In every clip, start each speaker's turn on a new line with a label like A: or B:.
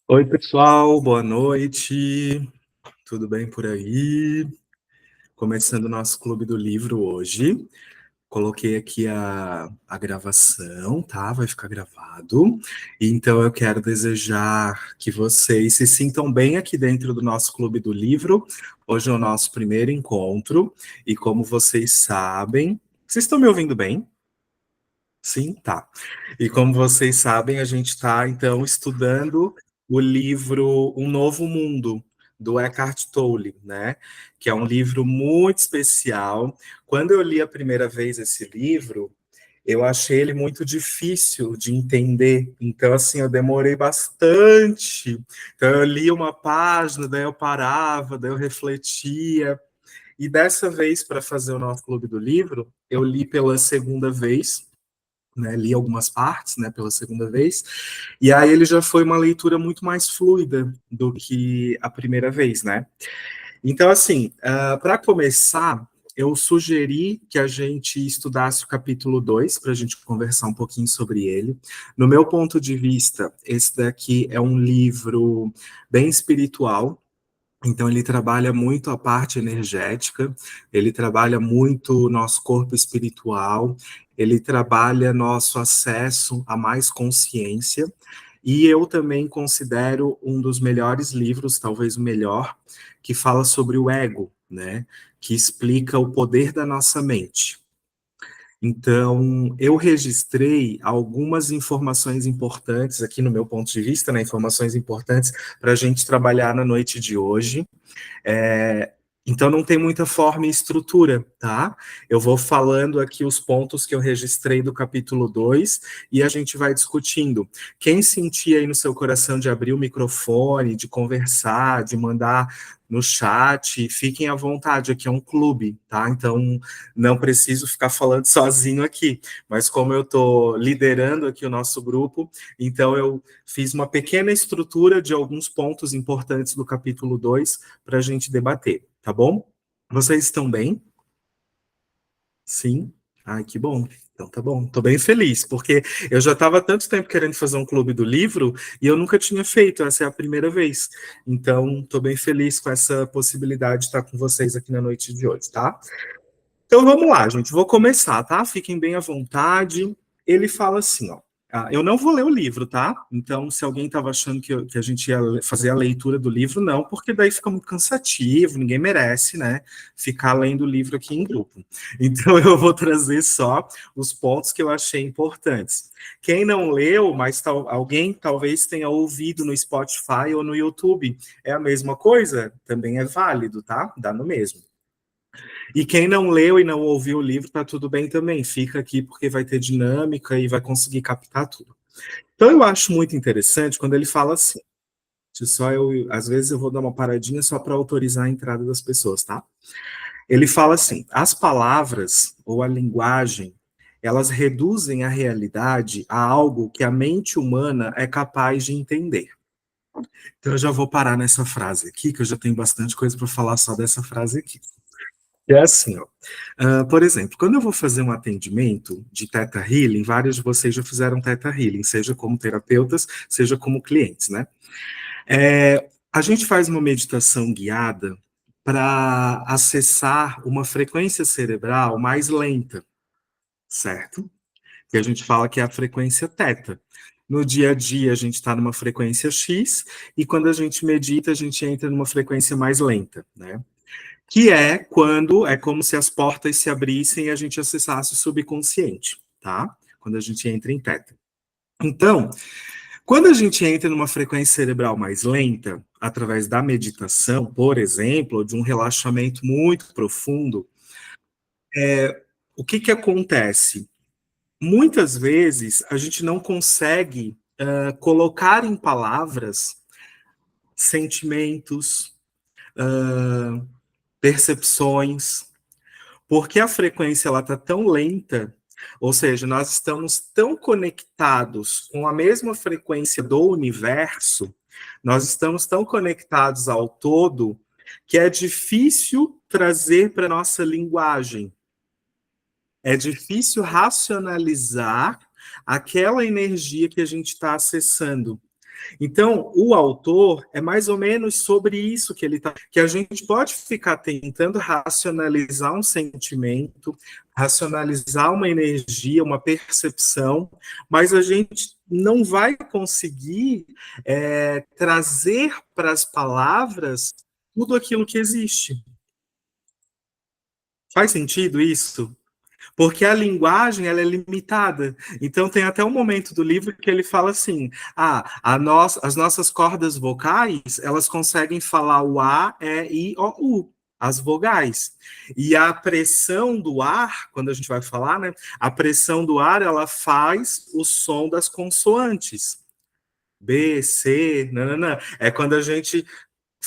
A: Oi, pessoal, boa noite. Tudo bem por aí? Começando o nosso Clube do Livro hoje. Coloquei aqui a gravação, tá? Vai ficar gravado. Então eu quero desejar que vocês se sintam bem aqui dentro do nosso Clube do Livro. Hoje é o nosso primeiro encontro e como vocês sabem, vocês estão me ouvindo bem? Sim, tá. E como vocês sabem, a gente está, então, estudando o livro Um Novo Mundo, do Eckhart Tolle, né? Que é um livro muito especial. Quando eu li a primeira vez esse livro, eu achei ele muito difícil de entender. Então, assim, eu demorei bastante. Então, eu li uma página, daí eu parava, daí eu refletia. E dessa vez, para fazer o nosso clube do livro, eu li pela segunda vez, né, li algumas partes, né, pela segunda vez, e aí ele já foi uma leitura muito mais fluida do que a primeira vez, né? Então, assim, para começar, eu sugeri que a gente estudasse o capítulo 2 para a gente conversar um pouquinho sobre ele. No meu ponto de vista, esse daqui é um livro bem espiritual, então, ele trabalha muito a parte energética, ele trabalha muito o nosso corpo espiritual, ele trabalha nosso acesso a mais consciência, e eu também considero um dos melhores livros, talvez o melhor, que fala sobre o ego, né? Que explica o poder da nossa mente. Então, eu registrei algumas informações importantes aqui no meu ponto de vista, né? Informações importantes para a gente trabalhar na noite de hoje. É, então não tem muita forma e estrutura, tá? Eu vou falando aqui os pontos que eu registrei do capítulo 2 e a gente vai discutindo. Quem sentir aí no seu coração de abrir o microfone, de conversar, de mandar no chat, fiquem à vontade, aqui é um clube, tá? Então não preciso ficar falando sozinho aqui, mas como eu estou liderando aqui o nosso grupo, então eu fiz uma pequena estrutura de alguns pontos importantes do capítulo 2 para a gente debater, tá bom? Vocês estão bem? Sim? Ai, que bom. Então tá bom. Tô bem feliz, porque eu já estava há tanto tempo querendo fazer um clube do livro e eu nunca tinha feito, essa é a primeira vez. Então, tô bem feliz com essa possibilidade de estar com vocês aqui na noite de hoje, tá? Então vamos lá, gente. Vou começar, tá? Fiquem bem à vontade. Ele fala assim, ó. Eu não vou ler o livro, tá? Então, se alguém estava achando que a gente ia fazer a leitura do livro, não, porque daí fica muito cansativo, ninguém merece, né? Ficar lendo o livro aqui em grupo. Então, eu vou trazer só os pontos que eu achei importantes. Quem não leu, mas alguém talvez tenha ouvido no Spotify ou no YouTube, é a mesma coisa? Também é válido, tá? Dá no mesmo. E quem não leu e não ouviu o livro, tá tudo bem também. Fica aqui porque vai ter dinâmica e vai conseguir captar tudo. Então eu acho muito interessante quando ele fala assim. Às vezes eu vou dar uma paradinha só para autorizar a entrada das pessoas, tá? Ele fala assim: as palavras ou a linguagem, elas reduzem a realidade a algo que a mente humana é capaz de entender. Então eu já vou parar nessa frase aqui, que eu já tenho bastante coisa para falar só dessa frase aqui. É assim, ó. Por exemplo, quando eu vou fazer um atendimento de Theta Healing, vários de vocês já fizeram Theta Healing, seja como terapeutas, seja como clientes, né? A gente faz uma meditação guiada para acessar uma frequência cerebral mais lenta, certo? Que a gente fala que é a frequência Theta. No dia a dia, a gente está numa frequência X, e quando a gente medita, a gente entra numa frequência mais lenta, né? Que é quando é como se as portas se abrissem e a gente acessasse o subconsciente, tá? Quando a gente entra em teta. Então, quando a gente entra numa frequência cerebral mais lenta, através da meditação, por exemplo, ou de um relaxamento muito profundo, o que que acontece? Muitas vezes a gente não consegue colocar em palavras sentimentos, percepções, porque a frequência ela está tão lenta, ou seja, nós estamos tão conectados com a mesma frequência do universo, nós estamos tão conectados ao todo, que é difícil trazer para a nossa linguagem. É difícil racionalizar aquela energia que a gente está acessando. Então, o autor é mais ou menos sobre isso que ele está, que a gente pode ficar tentando racionalizar um sentimento, racionalizar uma energia, uma percepção, mas a gente não vai conseguir trazer para as palavras tudo aquilo que existe. Faz sentido isso? Porque a linguagem ela é limitada. Então tem até um momento do livro que ele fala assim: as nossas cordas vocais elas conseguem falar o A, E, I, O, U, as vogais. E a pressão do ar, quando a gente vai falar, né? A pressão do ar ela faz o som das consoantes. B, C, nananã. É quando a gente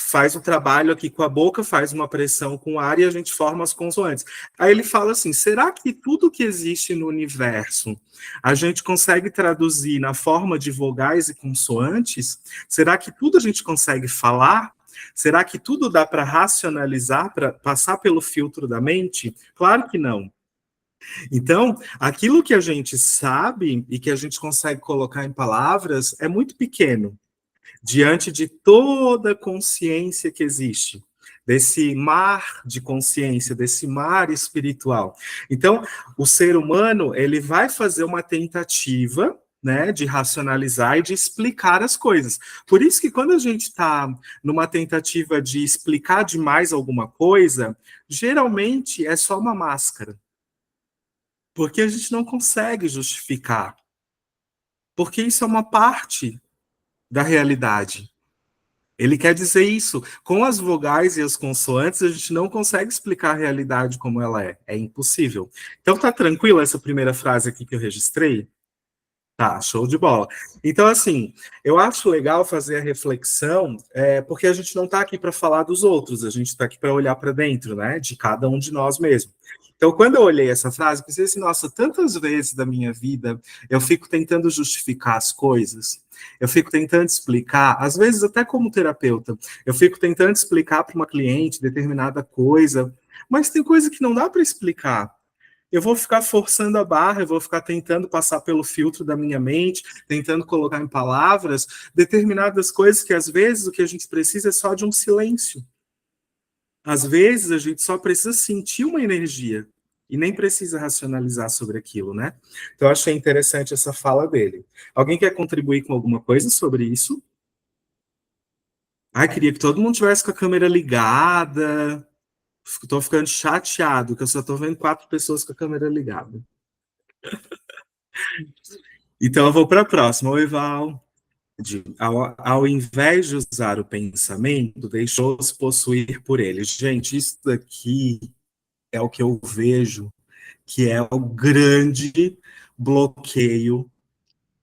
A: faz o trabalho aqui com a boca, faz uma pressão com o ar e a gente forma as consoantes. Aí ele fala assim: será que tudo que existe no universo a gente consegue traduzir na forma de vogais e consoantes? Será que tudo a gente consegue falar? Será que tudo dá para racionalizar, para passar pelo filtro da mente? Claro que não. Então, aquilo que a gente sabe e que a gente consegue colocar em palavras é muito pequeno diante de toda a consciência que existe, desse mar de consciência, desse mar espiritual. Então, o ser humano, ele vai fazer uma tentativa, né, de racionalizar e de explicar as coisas. Por isso que quando a gente está numa tentativa de explicar demais alguma coisa, geralmente é só uma máscara, porque a gente não consegue justificar, porque isso é uma parte da realidade. Ele quer dizer isso. Com as vogais e as consoantes, a gente não consegue explicar a realidade como ela é. É impossível. Então, tá tranquilo essa primeira frase aqui que eu registrei? Tá, show de bola. Então, assim, eu acho legal fazer a reflexão, porque a gente não está aqui para falar dos outros, a gente está aqui para olhar para dentro, né, de cada um de nós mesmo. Então, quando eu olhei essa frase, pensei assim, nossa, tantas vezes da minha vida eu fico tentando justificar as coisas, eu fico tentando explicar, às vezes até como terapeuta, eu fico tentando explicar para uma cliente determinada coisa, mas tem coisa que não dá para explicar. Eu vou ficar forçando a barra, eu vou ficar tentando passar pelo filtro da minha mente, tentando colocar em palavras determinadas coisas que às vezes o que a gente precisa é só de um silêncio. Às vezes a gente só precisa sentir uma energia e nem precisa racionalizar sobre aquilo, né? Então eu achei interessante essa fala dele. Alguém quer contribuir com alguma coisa sobre isso? Ai, queria que todo mundo tivesse com a câmera ligada. Estou ficando chateado, que eu só estou vendo 4 pessoas com a câmera ligada. Então eu vou para a próxima. Oi, Val. Ao invés de usar o pensamento, deixou-se possuir por ele. Gente, isso daqui é o que eu vejo que é o grande bloqueio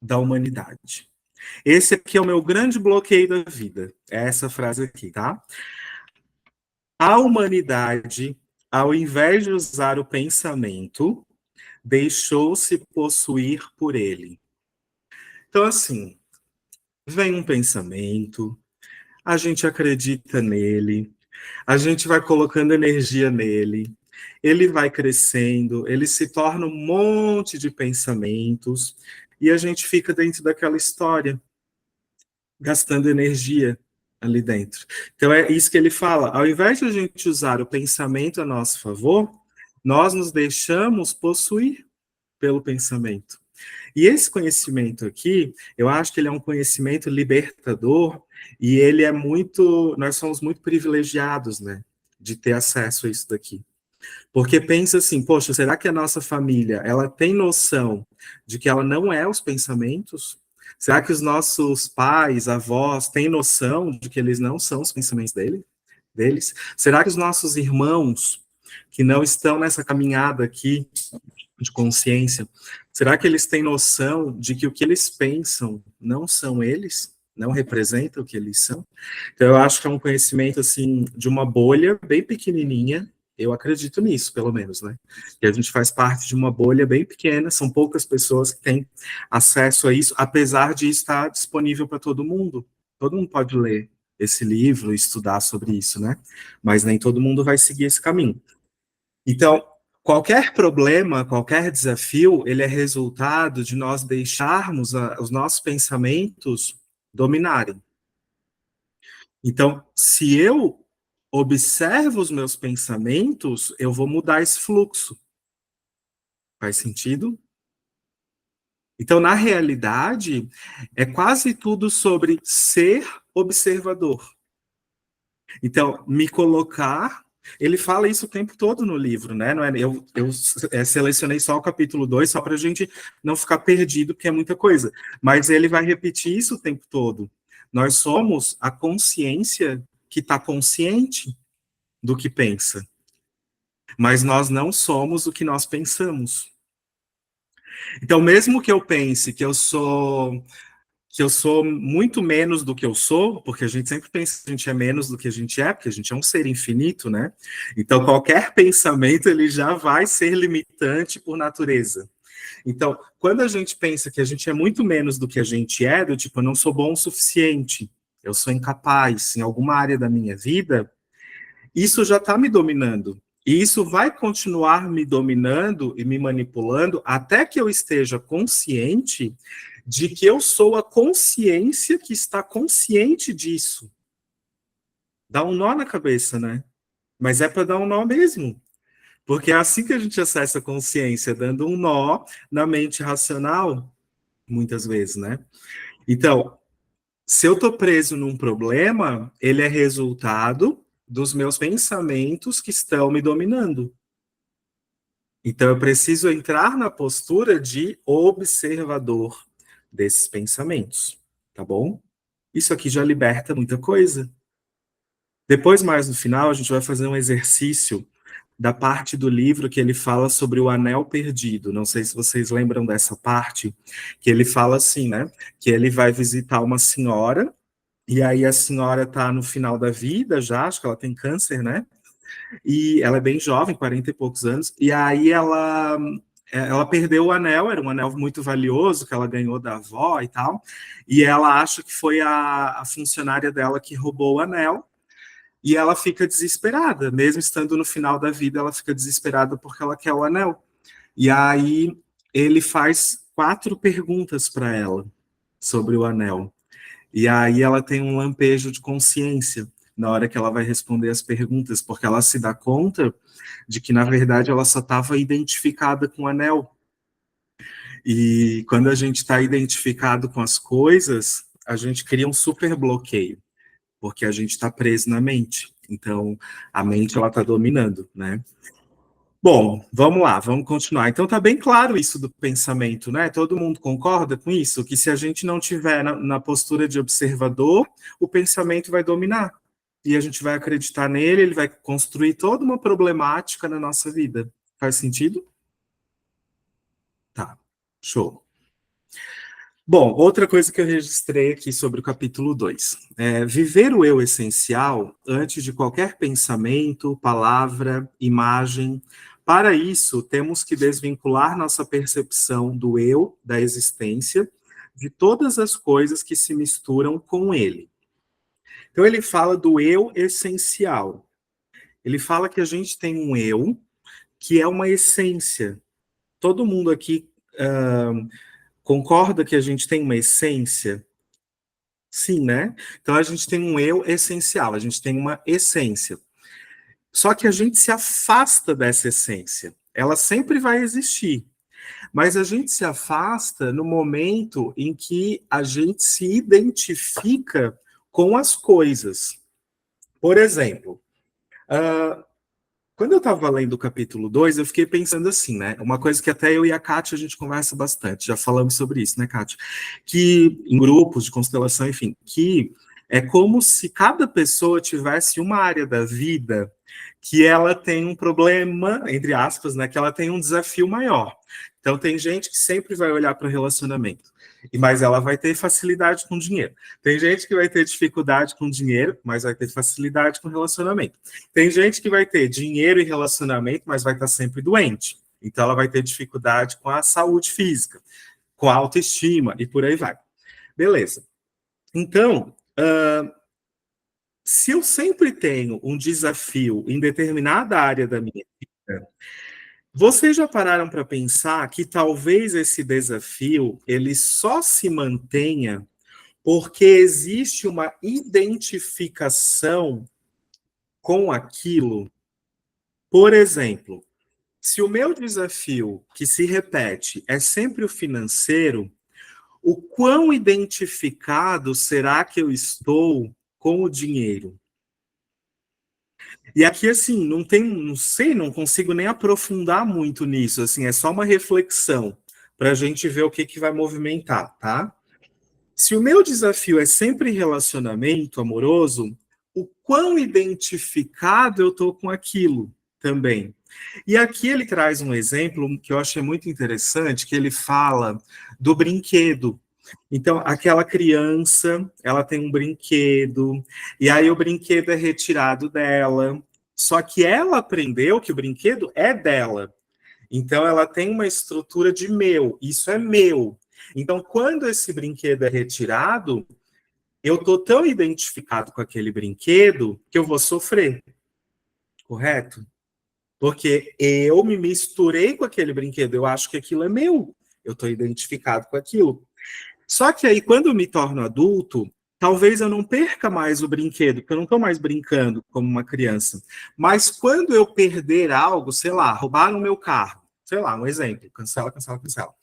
A: da humanidade. Esse aqui é o meu grande bloqueio da vida. É essa frase aqui, tá? A humanidade, ao invés de usar o pensamento, deixou-se possuir por ele. Então, assim, vem um pensamento, a gente acredita nele, a gente vai colocando energia nele, ele vai crescendo, ele se torna um monte de pensamentos e a gente fica dentro daquela história, gastando energia ali dentro. Então é isso que ele fala, ao invés de a gente usar o pensamento a nosso favor, nós nos deixamos possuir pelo pensamento. E esse conhecimento aqui, eu acho que ele é um conhecimento libertador e ele é muito, nós somos muito privilegiados, né, de ter acesso a isso daqui. Porque pensa assim, poxa, será que a nossa família, ela tem noção de que ela não é os pensamentos? Será que os nossos pais, avós, têm noção de que eles não são os pensamentos deles? Será que os nossos irmãos, que não estão nessa caminhada aqui, de consciência, será que eles têm noção de que o que eles pensam não são eles? Não representa o que eles são? Então, eu acho que é um conhecimento, assim, de uma bolha bem pequenininha, eu acredito nisso, pelo menos, né? Que a gente faz parte de uma bolha bem pequena, são poucas pessoas que têm acesso a isso, apesar de estar disponível para todo mundo. Todo mundo pode ler esse livro e estudar sobre isso, né? Mas nem todo mundo vai seguir esse caminho. Então, qualquer problema, qualquer desafio, ele é resultado de nós deixarmos os nossos pensamentos dominarem. Então, se eu observo os meus pensamentos, eu vou mudar esse fluxo. Faz sentido? Então, na realidade, é quase tudo sobre ser observador. Então, me colocar. Ele fala isso o tempo todo no livro, né? Não é, eu selecionei só o capítulo 2, só para a gente não ficar perdido, porque é muita coisa. Mas ele vai repetir isso o tempo todo. Nós somos a consciência que está consciente do que pensa, mas nós não somos o que nós pensamos. Então, mesmo que eu pense que eu sou muito menos do que eu sou, porque a gente sempre pensa que a gente é menos do que a gente é, porque a gente é um ser infinito, né? Então, qualquer pensamento ele já vai ser limitante por natureza. Então, quando a gente pensa que a gente é muito menos do que a gente é, do tipo, eu não sou bom o suficiente, eu sou incapaz em alguma área da minha vida, isso já está me dominando. E isso vai continuar me dominando e me manipulando até que eu esteja consciente de que eu sou a consciência que está consciente disso. Dá um nó na cabeça, né? Mas é para dar um nó mesmo. Porque é assim que a gente acessa a consciência, dando um nó na mente racional, muitas vezes, né? Então, se eu estou preso num problema, ele é resultado dos meus pensamentos que estão me dominando. Então, eu preciso entrar na postura de observador desses pensamentos, tá bom? Isso aqui já liberta muita coisa. Depois, mais no final, a gente vai fazer um exercício da parte do livro que ele fala sobre o anel perdido. Não sei se vocês lembram dessa parte, que ele fala assim, né? Que ele vai visitar uma senhora, e aí a senhora está no final da vida já, acho que ela tem câncer, né? E ela é bem jovem, 40 e poucos anos, e aí ela perdeu o anel, era um anel muito valioso que ela ganhou da avó e tal, e ela acha que foi a funcionária dela que roubou o anel, e ela fica desesperada, mesmo estando no final da vida, ela fica desesperada porque ela quer o anel. E aí ele faz 4 perguntas para ela sobre o anel. E aí ela tem um lampejo de consciência na hora que ela vai responder as perguntas, porque ela se dá conta de que, na verdade, ela só estava identificada com o anel. E quando a gente está identificado com as coisas, a gente cria um super bloqueio, porque a gente está preso na mente. Então, a mente ela está dominando, né? Bom, vamos lá, vamos continuar. Então tá bem claro isso do pensamento, né? Todo mundo concorda com isso? Que se a gente não tiver na postura de observador, o pensamento vai dominar. E a gente vai acreditar nele, ele vai construir toda uma problemática na nossa vida. Faz sentido? Tá, show. Bom, outra coisa que eu registrei aqui sobre o capítulo 2. Viver o eu essencial antes de qualquer pensamento, palavra, imagem. Para isso, temos que desvincular nossa percepção do eu, da existência, de todas as coisas que se misturam com ele. Então, ele fala do eu essencial. Ele fala que a gente tem um eu que é uma essência. Todo mundo aqui concorda que a gente tem uma essência? Sim, né? Então a gente tem um eu essencial, a gente tem uma essência. Só que a gente se afasta dessa essência. Ela sempre vai existir, mas a gente se afasta no momento em que a gente se identifica com as coisas. Por exemplo, quando eu estava lendo o capítulo 2, eu fiquei pensando assim, né? Uma coisa que até eu e a Kátia a gente conversa bastante, já falamos sobre isso, né, Kátia? Que em grupos de constelação, enfim, que é como se cada pessoa tivesse uma área da vida que ela tem um problema, entre aspas, né? Que ela tem um desafio maior. Então, tem gente que sempre vai olhar para o relacionamento, mas ela vai ter facilidade com dinheiro. Tem gente que vai ter dificuldade com dinheiro, mas vai ter facilidade com relacionamento. Tem gente que vai ter dinheiro e relacionamento, mas vai estar sempre doente. Então, ela vai ter dificuldade com a saúde física, com a autoestima e por aí vai. Beleza. Então, se eu sempre tenho um desafio em determinada área da minha vida, vocês já pararam para pensar que talvez esse desafio ele só se mantenha Porque existe uma identificação com aquilo. Por exemplo, se o meu desafio que se repete é sempre o financeiro, o quão identificado será que eu estou com o dinheiro? E aqui, assim, não tem, não sei, não consigo nem aprofundar muito nisso, assim, é só uma reflexão para a gente ver o que, que vai movimentar, tá? Se o meu desafio é sempre relacionamento amoroso, o quão identificado eu estou com aquilo também. E aqui ele traz um exemplo que eu achei muito interessante, que ele fala do brinquedo. Então, aquela criança, ela tem um brinquedo, e aí o brinquedo é retirado dela, só que ela aprendeu que o brinquedo é dela. Então, ela tem uma estrutura de meu, isso é meu. Então, quando esse brinquedo é retirado, eu estou tão identificado com aquele brinquedo que eu vou sofrer, correto? Porque eu me misturei com aquele brinquedo, eu acho que aquilo é meu, eu estou identificado com aquilo. Só que aí, quando eu me torno adulto, talvez eu não perca mais o brinquedo, porque eu não estou mais brincando como uma criança. Mas quando eu perder algo, sei lá, roubaram o meu carro, sei lá, um exemplo, cancela, cancela, cancela.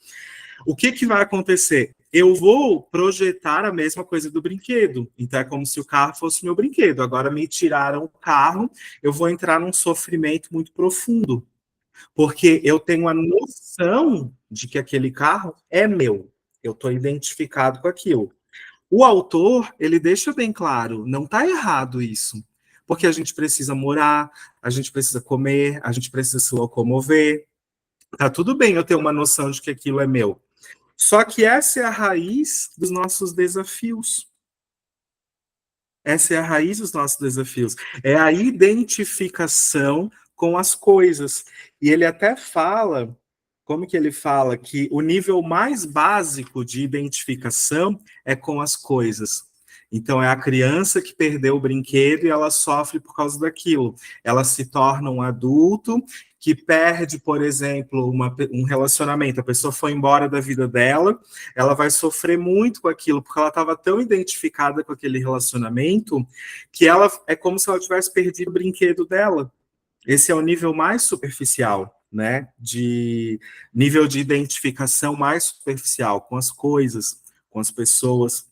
A: O que, que vai acontecer? Eu vou projetar a mesma coisa do brinquedo. Então é como se o carro fosse meu brinquedo. Agora me tiraram o carro, eu vou entrar num sofrimento muito profundo, porque eu tenho a noção de que aquele carro é meu. Eu estou identificado com aquilo. O autor, ele deixa bem claro, não está errado isso. Porque a gente precisa morar, a gente precisa comer, a gente precisa se locomover. Tá tudo bem eu ter uma noção de que aquilo é meu. Só que essa é a raiz dos nossos desafios. Essa é a raiz dos nossos desafios. É a identificação com as coisas. E ele até fala, como que ele fala? Que o nível mais básico de identificação é com as coisas. Então, é a criança que perdeu o brinquedo e ela sofre por causa daquilo. Ela se torna um adulto que perde, por exemplo, um relacionamento. A pessoa foi embora da vida dela, ela vai sofrer muito com aquilo, porque ela estava tão identificada com aquele relacionamento que ela é como se ela tivesse perdido o brinquedo dela. Esse é o nível mais superficial, né? De nível de identificação mais superficial com as coisas, com as pessoas.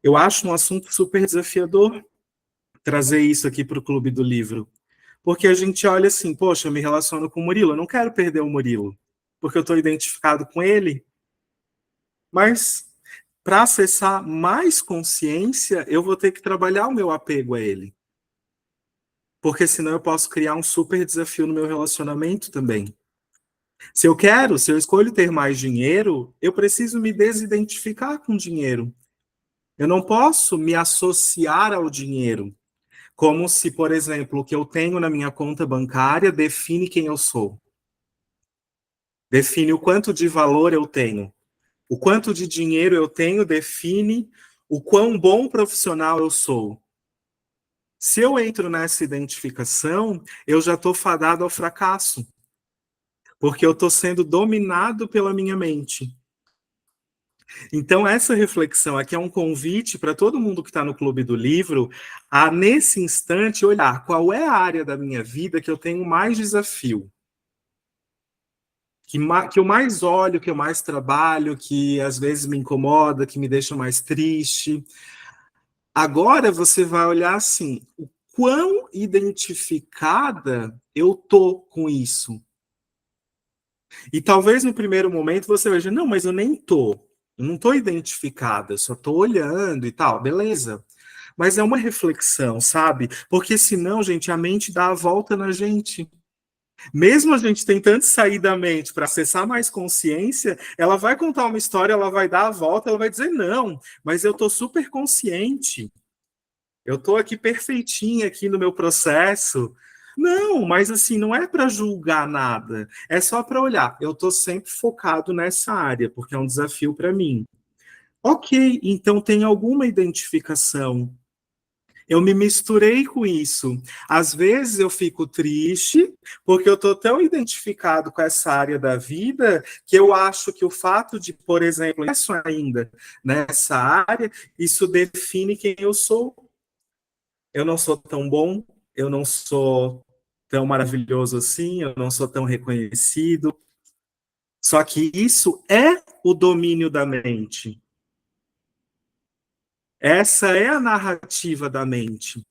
A: Eu acho um assunto super desafiador trazer isso aqui para o Clube do Livro. Porque a gente olha assim, poxa, eu me relaciono com o Murilo, eu não quero perder o Murilo, porque eu estou identificado com ele. Mas para acessar mais consciência, eu vou ter que trabalhar o meu apego a ele. Porque senão eu posso criar um super desafio no meu relacionamento também. Se eu quero, se eu escolho ter mais dinheiro, eu preciso me desidentificar com o dinheiro. Eu não posso me associar ao dinheiro, como se, por exemplo, o que eu tenho na minha conta bancária define quem eu sou. Define o quanto de valor eu tenho. O quanto de dinheiro eu tenho define o quão bom profissional eu sou. Se eu entro nessa identificação, eu já estou fadado ao fracasso, porque eu estou sendo dominado pela minha mente. Então, essa reflexão aqui é um convite para todo mundo que está no Clube do Livro a, nesse instante, olhar qual é a área da minha vida que eu tenho mais desafio. Que eu mais olho, que eu mais trabalho, que às vezes me incomoda, que me deixa mais triste. Agora você vai olhar assim, o quão identificada eu tô com isso. E talvez no primeiro momento você veja, não, mas eu nem tô. Eu não tô identificada, eu só tô olhando e tal, beleza. Mas é uma reflexão, sabe? Porque senão, gente, a mente dá a volta na gente. Mesmo a gente tentando sair da mente para acessar mais consciência, ela vai contar uma história, ela vai dar a volta, ela vai dizer, não, mas eu tô super consciente. Eu tô aqui perfeitinha aqui no meu processo. Não, mas assim, não é para julgar nada, é só para olhar. Eu tô sempre focado nessa área, porque é um desafio para mim. Ok, então tem alguma identificação. Eu me misturei com isso. Às vezes eu fico triste porque eu estou tão identificado com essa área da vida que eu acho que o fato de, por exemplo, isso ainda nessa área, isso define quem eu sou. Eu não sou tão bom, eu não sou tão maravilhoso assim, eu não sou tão reconhecido. Só que isso é o domínio da mente. Essa é a narrativa da mente.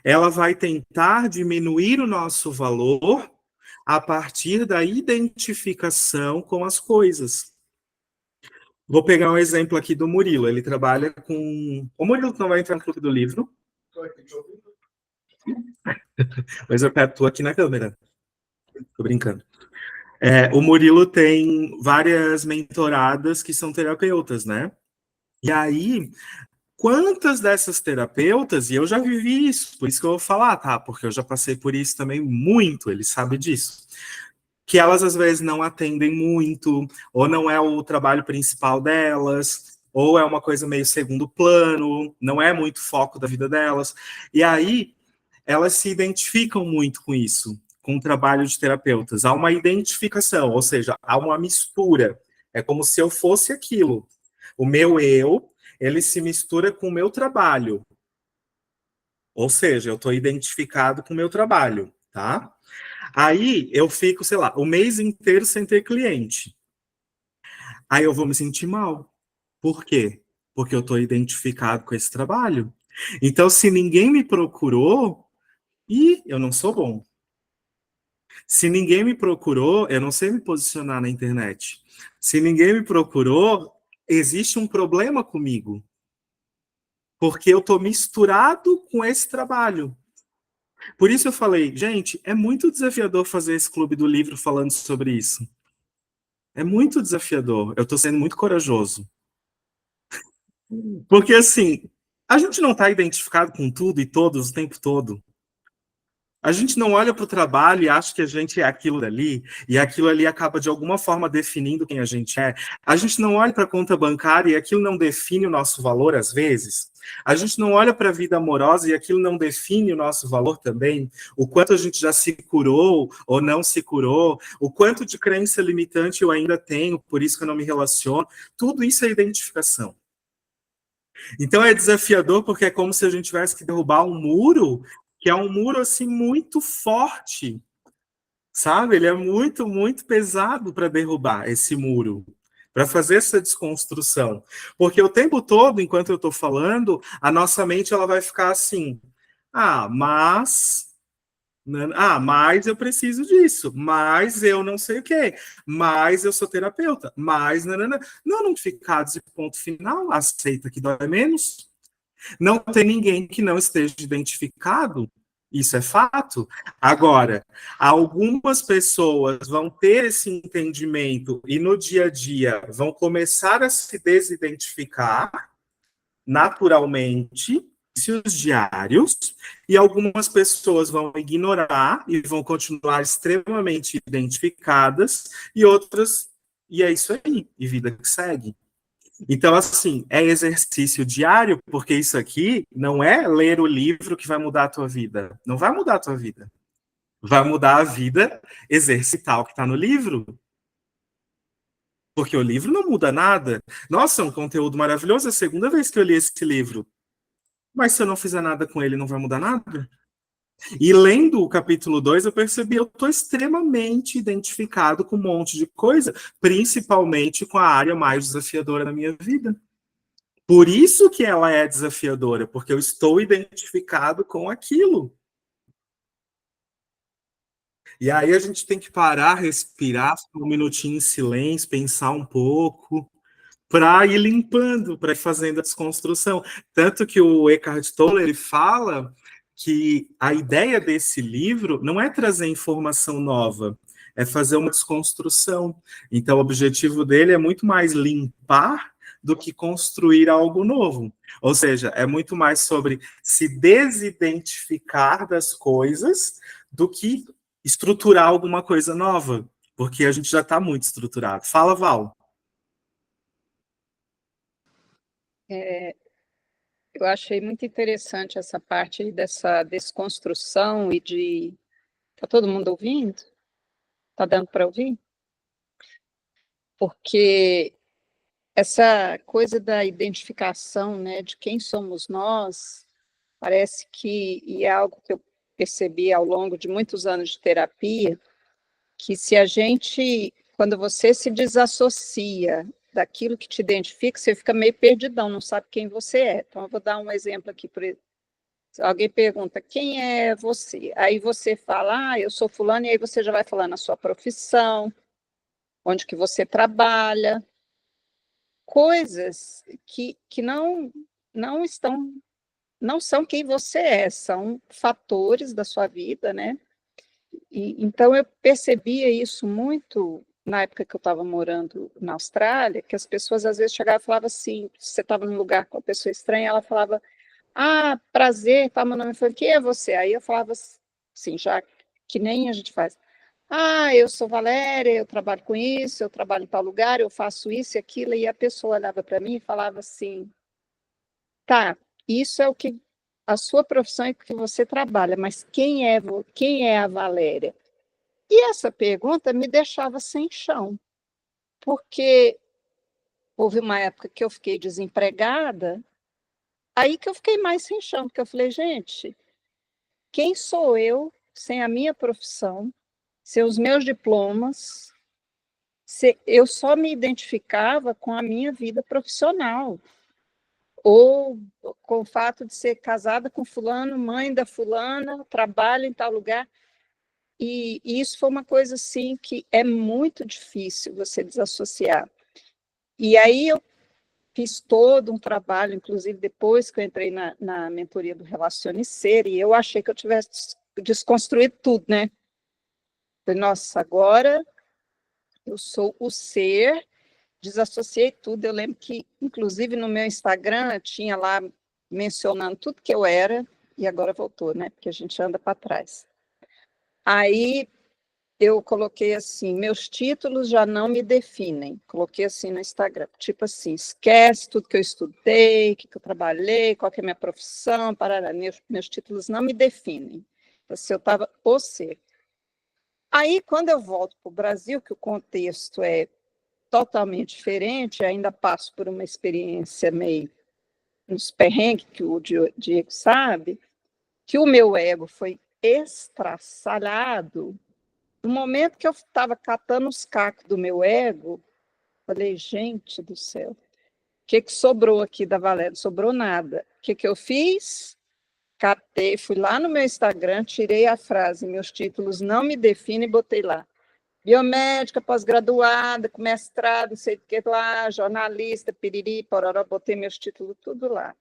A: Ela vai tentar diminuir o nosso valor a partir da identificação com as coisas. Vou pegar um exemplo aqui do Murilo. Ele trabalha com. O Murilo não vai entrar no clube do livro, mas eu estou aqui na câmera. Tô brincando. O Murilo tem várias mentoradas que são terapeutas, né? E aí, quantas dessas terapeutas, e eu já vivi isso, por isso que eu vou falar, tá? Porque eu já passei por isso também muito, ele sabe disso. Que elas às vezes não atendem muito, ou não é o trabalho principal delas, ou é uma coisa meio segundo plano, não é muito foco da vida delas. E aí elas se identificam muito com isso, com o trabalho de terapeutas. Há uma identificação, ou seja, há uma mistura. É como se eu fosse aquilo. O meu eu, ele se mistura com o meu trabalho. Ou seja, eu estou identificado com o meu trabalho, tá? Aí eu fico, sei lá, o mês inteiro sem ter cliente. Aí eu vou me sentir mal. Por quê? Porque eu estou identificado com esse trabalho. Então, se ninguém me procurou, eu não sou bom. Se ninguém me procurou, eu não sei me posicionar na internet. Se ninguém me procurou, existe um problema comigo. Porque eu estou misturado com esse trabalho. Por isso eu falei, gente, é muito desafiador fazer esse clube do livro falando sobre isso. É muito desafiador. Eu estou sendo muito corajoso. Porque, assim, a gente não está identificado com tudo e todos o tempo todo. A gente não olha para o trabalho e acha que a gente é aquilo dali, e aquilo ali acaba de alguma forma definindo quem a gente é. A gente não olha para a conta bancária e aquilo não define o nosso valor, às vezes. A gente não olha para a vida amorosa e aquilo não define o nosso valor também. O quanto a gente já se curou ou não se curou, o quanto de crença limitante eu ainda tenho, por isso que eu não me relaciono. Tudo isso é identificação. Então é desafiador porque é como se a gente tivesse que derrubar um muro, que é um muro assim muito forte, sabe? Ele é muito, muito pesado para derrubar esse muro, para fazer essa desconstrução. Porque o tempo todo, enquanto eu estou falando, a nossa mente ela vai ficar assim: ah, mas eu preciso disso, mas eu não sei o quê, mas eu sou terapeuta, mas nanana. Não ficados e ponto final, aceita que dói menos. Não tem ninguém que não esteja identificado, isso é fato. Agora, algumas pessoas vão ter esse entendimento e no dia a dia vão começar a se desidentificar naturalmente, os diários, e algumas pessoas vão ignorar e vão continuar extremamente identificadas, e outras, e é isso aí, e vida que segue. Então, assim, é exercício diário, porque isso aqui não é ler o livro que vai mudar a tua vida. Não vai mudar a tua vida. Vai mudar a vida exercitar o que está no livro. Porque o livro não muda nada. Nossa, é um conteúdo maravilhoso. É a segunda vez que eu li esse livro. Mas se eu não fizer nada com ele, não vai mudar nada? E lendo o capítulo 2, eu percebi, eu estou extremamente identificado com um monte de coisa, principalmente com a área mais desafiadora da minha vida. Por isso que ela é desafiadora, porque eu estou identificado com aquilo. E aí a gente tem que parar, respirar, ficar um minutinho em silêncio, pensar um pouco, para ir limpando, para ir fazendo a desconstrução. Tanto que o Eckhart Tolle ele fala que a ideia desse livro não é trazer informação nova, é fazer uma desconstrução. Então, o objetivo dele é muito mais limpar do que construir algo novo. Ou seja, é muito mais sobre se desidentificar das coisas do que estruturar alguma coisa nova, porque a gente já está muito estruturado. Fala, Val.
B: Eu achei muito interessante essa parte aí dessa desconstrução e de... Está todo mundo ouvindo? Está dando para ouvir? Porque essa coisa da identificação, né, de quem somos nós, parece que, e é algo que eu percebi ao longo de muitos anos de terapia, que se a gente, quando você se desassocia daquilo que te identifica, você fica meio perdidão, não sabe quem você é. Então, eu vou dar um exemplo aqui. Alguém pergunta, quem é você? Aí você fala, eu sou fulano, e aí você já vai falando a sua profissão, onde que você trabalha, coisas que não estão, não são quem você é, são fatores da sua vida, né? Então, eu percebia isso muito na época que eu estava morando na Austrália, que as pessoas às vezes chegavam e falavam assim, você estava num lugar com uma pessoa estranha, ela falava, prazer, tá, meu nome foi, quem é você? Aí eu falava assim, já que nem a gente faz, eu sou Valéria, eu trabalho com isso, eu trabalho em tal lugar, eu faço isso e aquilo, e a pessoa olhava para mim e falava assim, tá, isso é o que a sua profissão é que você trabalha, mas quem é a Valéria? E essa pergunta me deixava sem chão, porque houve uma época que eu fiquei desempregada, aí que eu fiquei mais sem chão, porque eu falei, gente, quem sou eu sem a minha profissão, sem os meus diplomas, se eu só me identificava com a minha vida profissional, ou com o fato de ser casada com fulano, mãe da fulana, trabalho em tal lugar. E isso foi uma coisa assim que é muito difícil você desassociar. E aí eu fiz todo um trabalho, inclusive depois que eu entrei na mentoria do Relacione Ser, e eu achei que eu tivesse desconstruído tudo, né? Falei, nossa, agora eu sou o ser, desassociei tudo. Eu lembro que, inclusive, no meu Instagram, tinha lá mencionando tudo que eu era, e agora voltou, né? Porque a gente anda para trás. Aí eu coloquei assim, meus títulos já não me definem. Coloquei assim no Instagram, tipo assim, esquece tudo que eu estudei, que eu trabalhei, qual que é a minha profissão, parará. Meus títulos não me definem. Se eu estava o ser. Aí, quando eu volto para o Brasil, que o contexto é totalmente diferente, ainda passo por uma experiência meio nos perrengues, que o Diego sabe, que o meu ego foi estraçalhado. No momento que eu estava catando os cacos do meu ego, falei, gente do céu, o que sobrou aqui da Valéria? Não sobrou nada. O que eu fiz? Catei, fui lá no meu Instagram, tirei a frase, meus títulos não me definem, e botei lá. Biomédica, pós-graduada, com mestrado, não sei o que lá, jornalista, piriri, pororó, botei meus títulos tudo lá.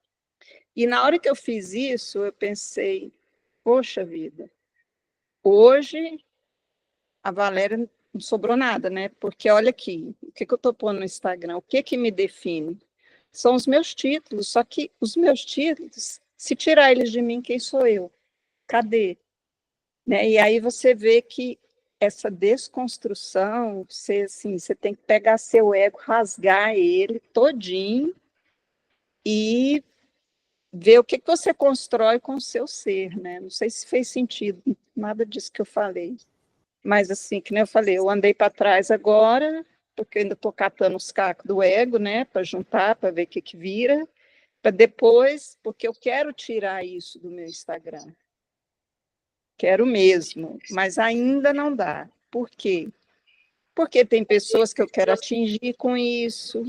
B: E na hora que eu fiz isso, eu pensei, poxa vida, hoje a Valéria não sobrou nada, né? Porque olha aqui, o que eu estou pondo no Instagram? O que me define? São os meus títulos, só que os meus títulos, se tirar eles de mim, quem sou eu? Cadê? Né? E aí você vê que essa desconstrução, você tem que pegar seu ego, rasgar ele todinho e ver o que você constrói com o seu ser, né? Não sei se fez sentido, nada disso que eu falei. Mas assim, que nem eu falei, eu andei para trás agora, porque eu ainda estou catando os cacos do ego, né? Para juntar, para ver o que vira, para depois, porque eu quero tirar isso do meu Instagram. Quero mesmo, mas ainda não dá. Por quê? Porque tem pessoas que eu quero atingir com isso,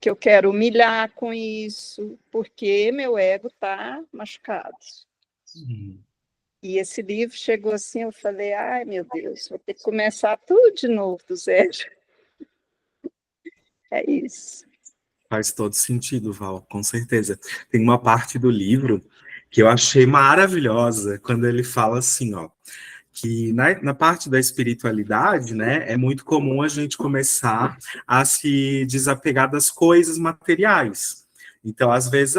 B: que eu quero humilhar com isso, porque meu ego está machucado. E esse livro chegou assim, eu falei, ai, meu Deus, vou ter que começar tudo de novo do zero. É isso.
A: Faz todo sentido, Val, com certeza. Tem uma parte do livro que eu achei maravilhosa, quando ele fala assim, ó, que na parte da espiritualidade, né, é muito comum a gente começar a se desapegar das coisas materiais. Então, às vezes,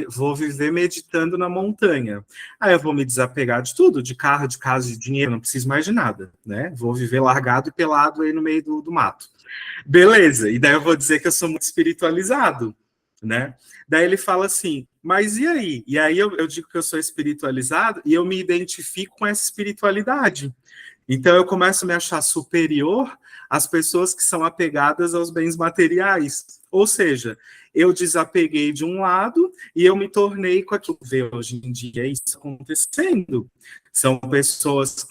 A: vou viver meditando na montanha. Aí eu vou me desapegar de tudo, de carro, de casa, de dinheiro, não preciso mais de nada, né? Vou viver largado e pelado aí no meio do mato. Beleza, e daí eu vou dizer que eu sou muito espiritualizado. né? Daí ele fala assim, mas e aí? E aí eu digo que eu sou espiritualizado e eu me identifico com essa espiritualidade. Então eu começo a me achar superior às pessoas que são apegadas aos bens materiais. Ou seja, eu desapeguei de um lado e eu me tornei com aquilo. Vê, hoje em dia é isso acontecendo. São pessoas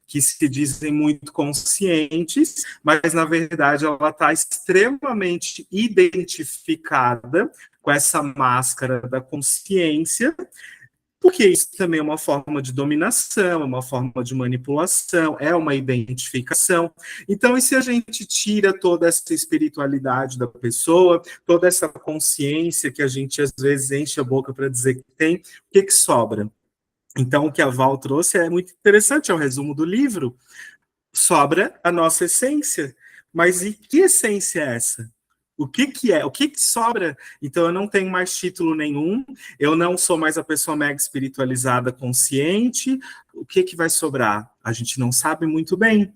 A: que se dizem muito conscientes, mas na verdade ela está extremamente identificada com essa máscara da consciência, porque isso também é uma forma de dominação, é uma forma de manipulação, é uma identificação. Então, e se a gente tira toda essa espiritualidade da pessoa, toda essa consciência que a gente às vezes enche a boca para dizer que tem, o que sobra? Então, o que a Val trouxe é muito interessante, é o resumo do livro. Sobra a nossa essência. Mas e que essência é essa? O que é? O que sobra? Então, eu não tenho mais título nenhum, eu não sou mais a pessoa mega espiritualizada consciente. O que vai sobrar? A gente não sabe muito bem.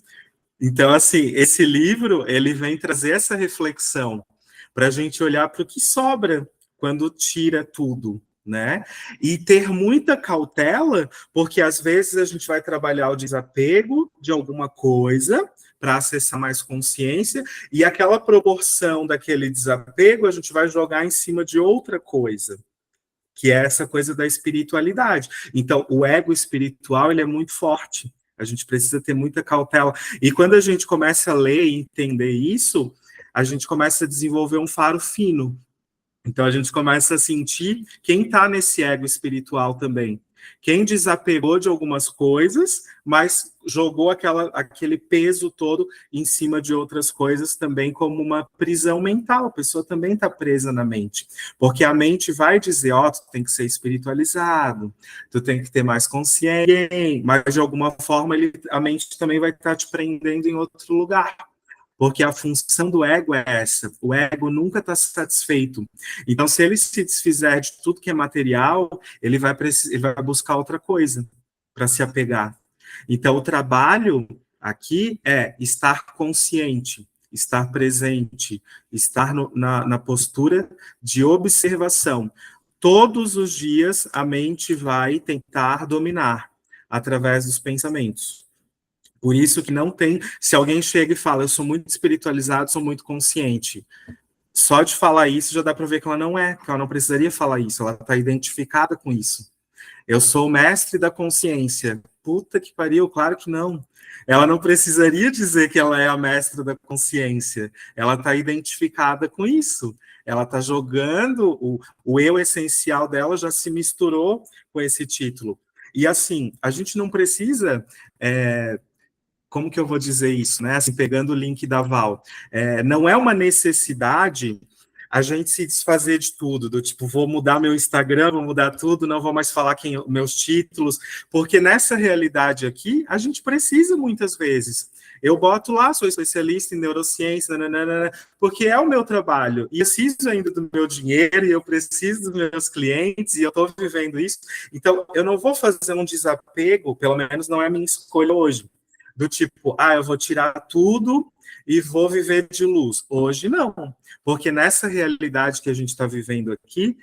A: Então, assim, esse livro, ele vem trazer essa reflexão para a gente olhar para o que sobra quando tira tudo, né? E ter muita cautela, porque às vezes a gente vai trabalhar o desapego de alguma coisa para acessar mais consciência, e aquela proporção daquele desapego a gente vai jogar em cima de outra coisa, que é essa coisa da espiritualidade. Então, o ego espiritual, ele é muito forte. A gente precisa ter muita cautela. E quando a gente começa a ler e entender isso, a gente começa a desenvolver um faro fino. Então, a gente começa a sentir quem está nesse ego espiritual também. Quem desapegou de algumas coisas, mas jogou aquele peso todo em cima de outras coisas também como uma prisão mental. A pessoa também está presa na mente. Porque a mente vai dizer, ó, tu tem que ser espiritualizado, tu tem que ter mais consciência, mas de alguma forma a mente também vai estar te prendendo em outro lugar. Porque a função do ego é essa. O ego nunca está satisfeito. Então, se ele se desfizer de tudo que é material, ele vai buscar outra coisa para se apegar. Então, o trabalho aqui é estar consciente, estar presente, estar na postura de observação. Todos os dias, a mente vai tentar dominar através dos pensamentos. Por isso que não tem. Se alguém chega e fala, eu sou muito espiritualizado, sou muito consciente, só de falar isso já dá para ver que ela não é, que ela não precisaria falar isso, ela está identificada com isso. Eu sou o mestre da consciência. Puta que pariu, claro que não. Ela não precisaria dizer que ela é a mestra da consciência. Ela está identificada com isso. Ela está jogando, o eu essencial dela já se misturou com esse título. E assim, a gente não precisa. Como que eu vou dizer isso, né? Assim, pegando o link da Val, não é uma necessidade a gente se desfazer de tudo, do tipo, vou mudar meu Instagram, vou mudar tudo, não vou mais falar meus títulos, porque nessa realidade aqui, a gente precisa muitas vezes. Eu boto lá, sou especialista em neurociência, nananana, porque é o meu trabalho, e eu preciso ainda do meu dinheiro, e eu preciso dos meus clientes, e eu estou vivendo isso, então eu não vou fazer um desapego, pelo menos não é a minha escolha hoje, do tipo, eu vou tirar tudo e vou viver de luz. Hoje não, porque nessa realidade que a gente está vivendo aqui,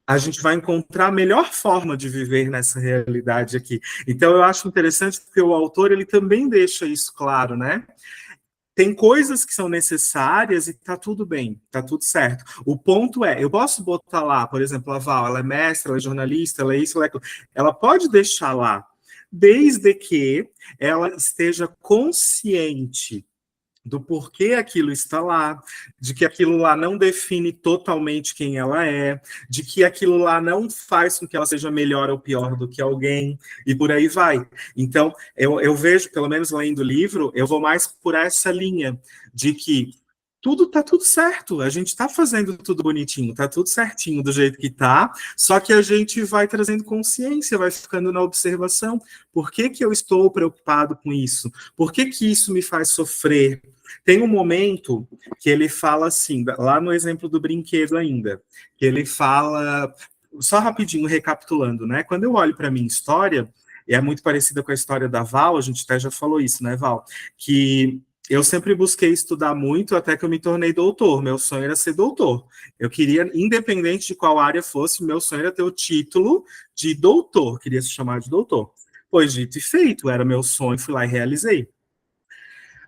A: a gente vai encontrar a melhor forma de viver nessa realidade aqui. Então eu acho interessante porque o autor ele também deixa isso claro, né? Tem coisas que são necessárias e tá tudo bem, tá tudo certo. O ponto é, eu posso botar lá, por exemplo, a Val, ela é mestra, ela é jornalista, ela é isso, ela é aquilo. Ela pode deixar lá, desde que ela esteja consciente do porquê aquilo está lá, de que aquilo lá não define totalmente quem ela é, de que aquilo lá não faz com que ela seja melhor ou pior do que alguém, e por aí vai. Então, eu vejo, pelo menos lendo o livro, eu vou mais por essa linha, de que tá tudo certo, a gente está fazendo tudo bonitinho, tá tudo certinho do jeito que tá, só que a gente vai trazendo consciência, vai ficando na observação. Por que eu estou preocupado com isso? Por que isso me faz sofrer? Tem um momento que ele fala assim, lá no exemplo do brinquedo ainda, que ele fala, só rapidinho recapitulando, né? Quando eu olho para a minha história, é muito parecida com a história da Val, a gente até já falou isso, né, Val? Que Eu sempre busquei estudar muito até que eu me tornei doutor. Meu sonho era ser doutor. Eu queria, independente de qual área fosse, meu sonho era ter o título de doutor, queria se chamar de doutor. Pois dito e feito, era meu sonho, fui lá e realizei.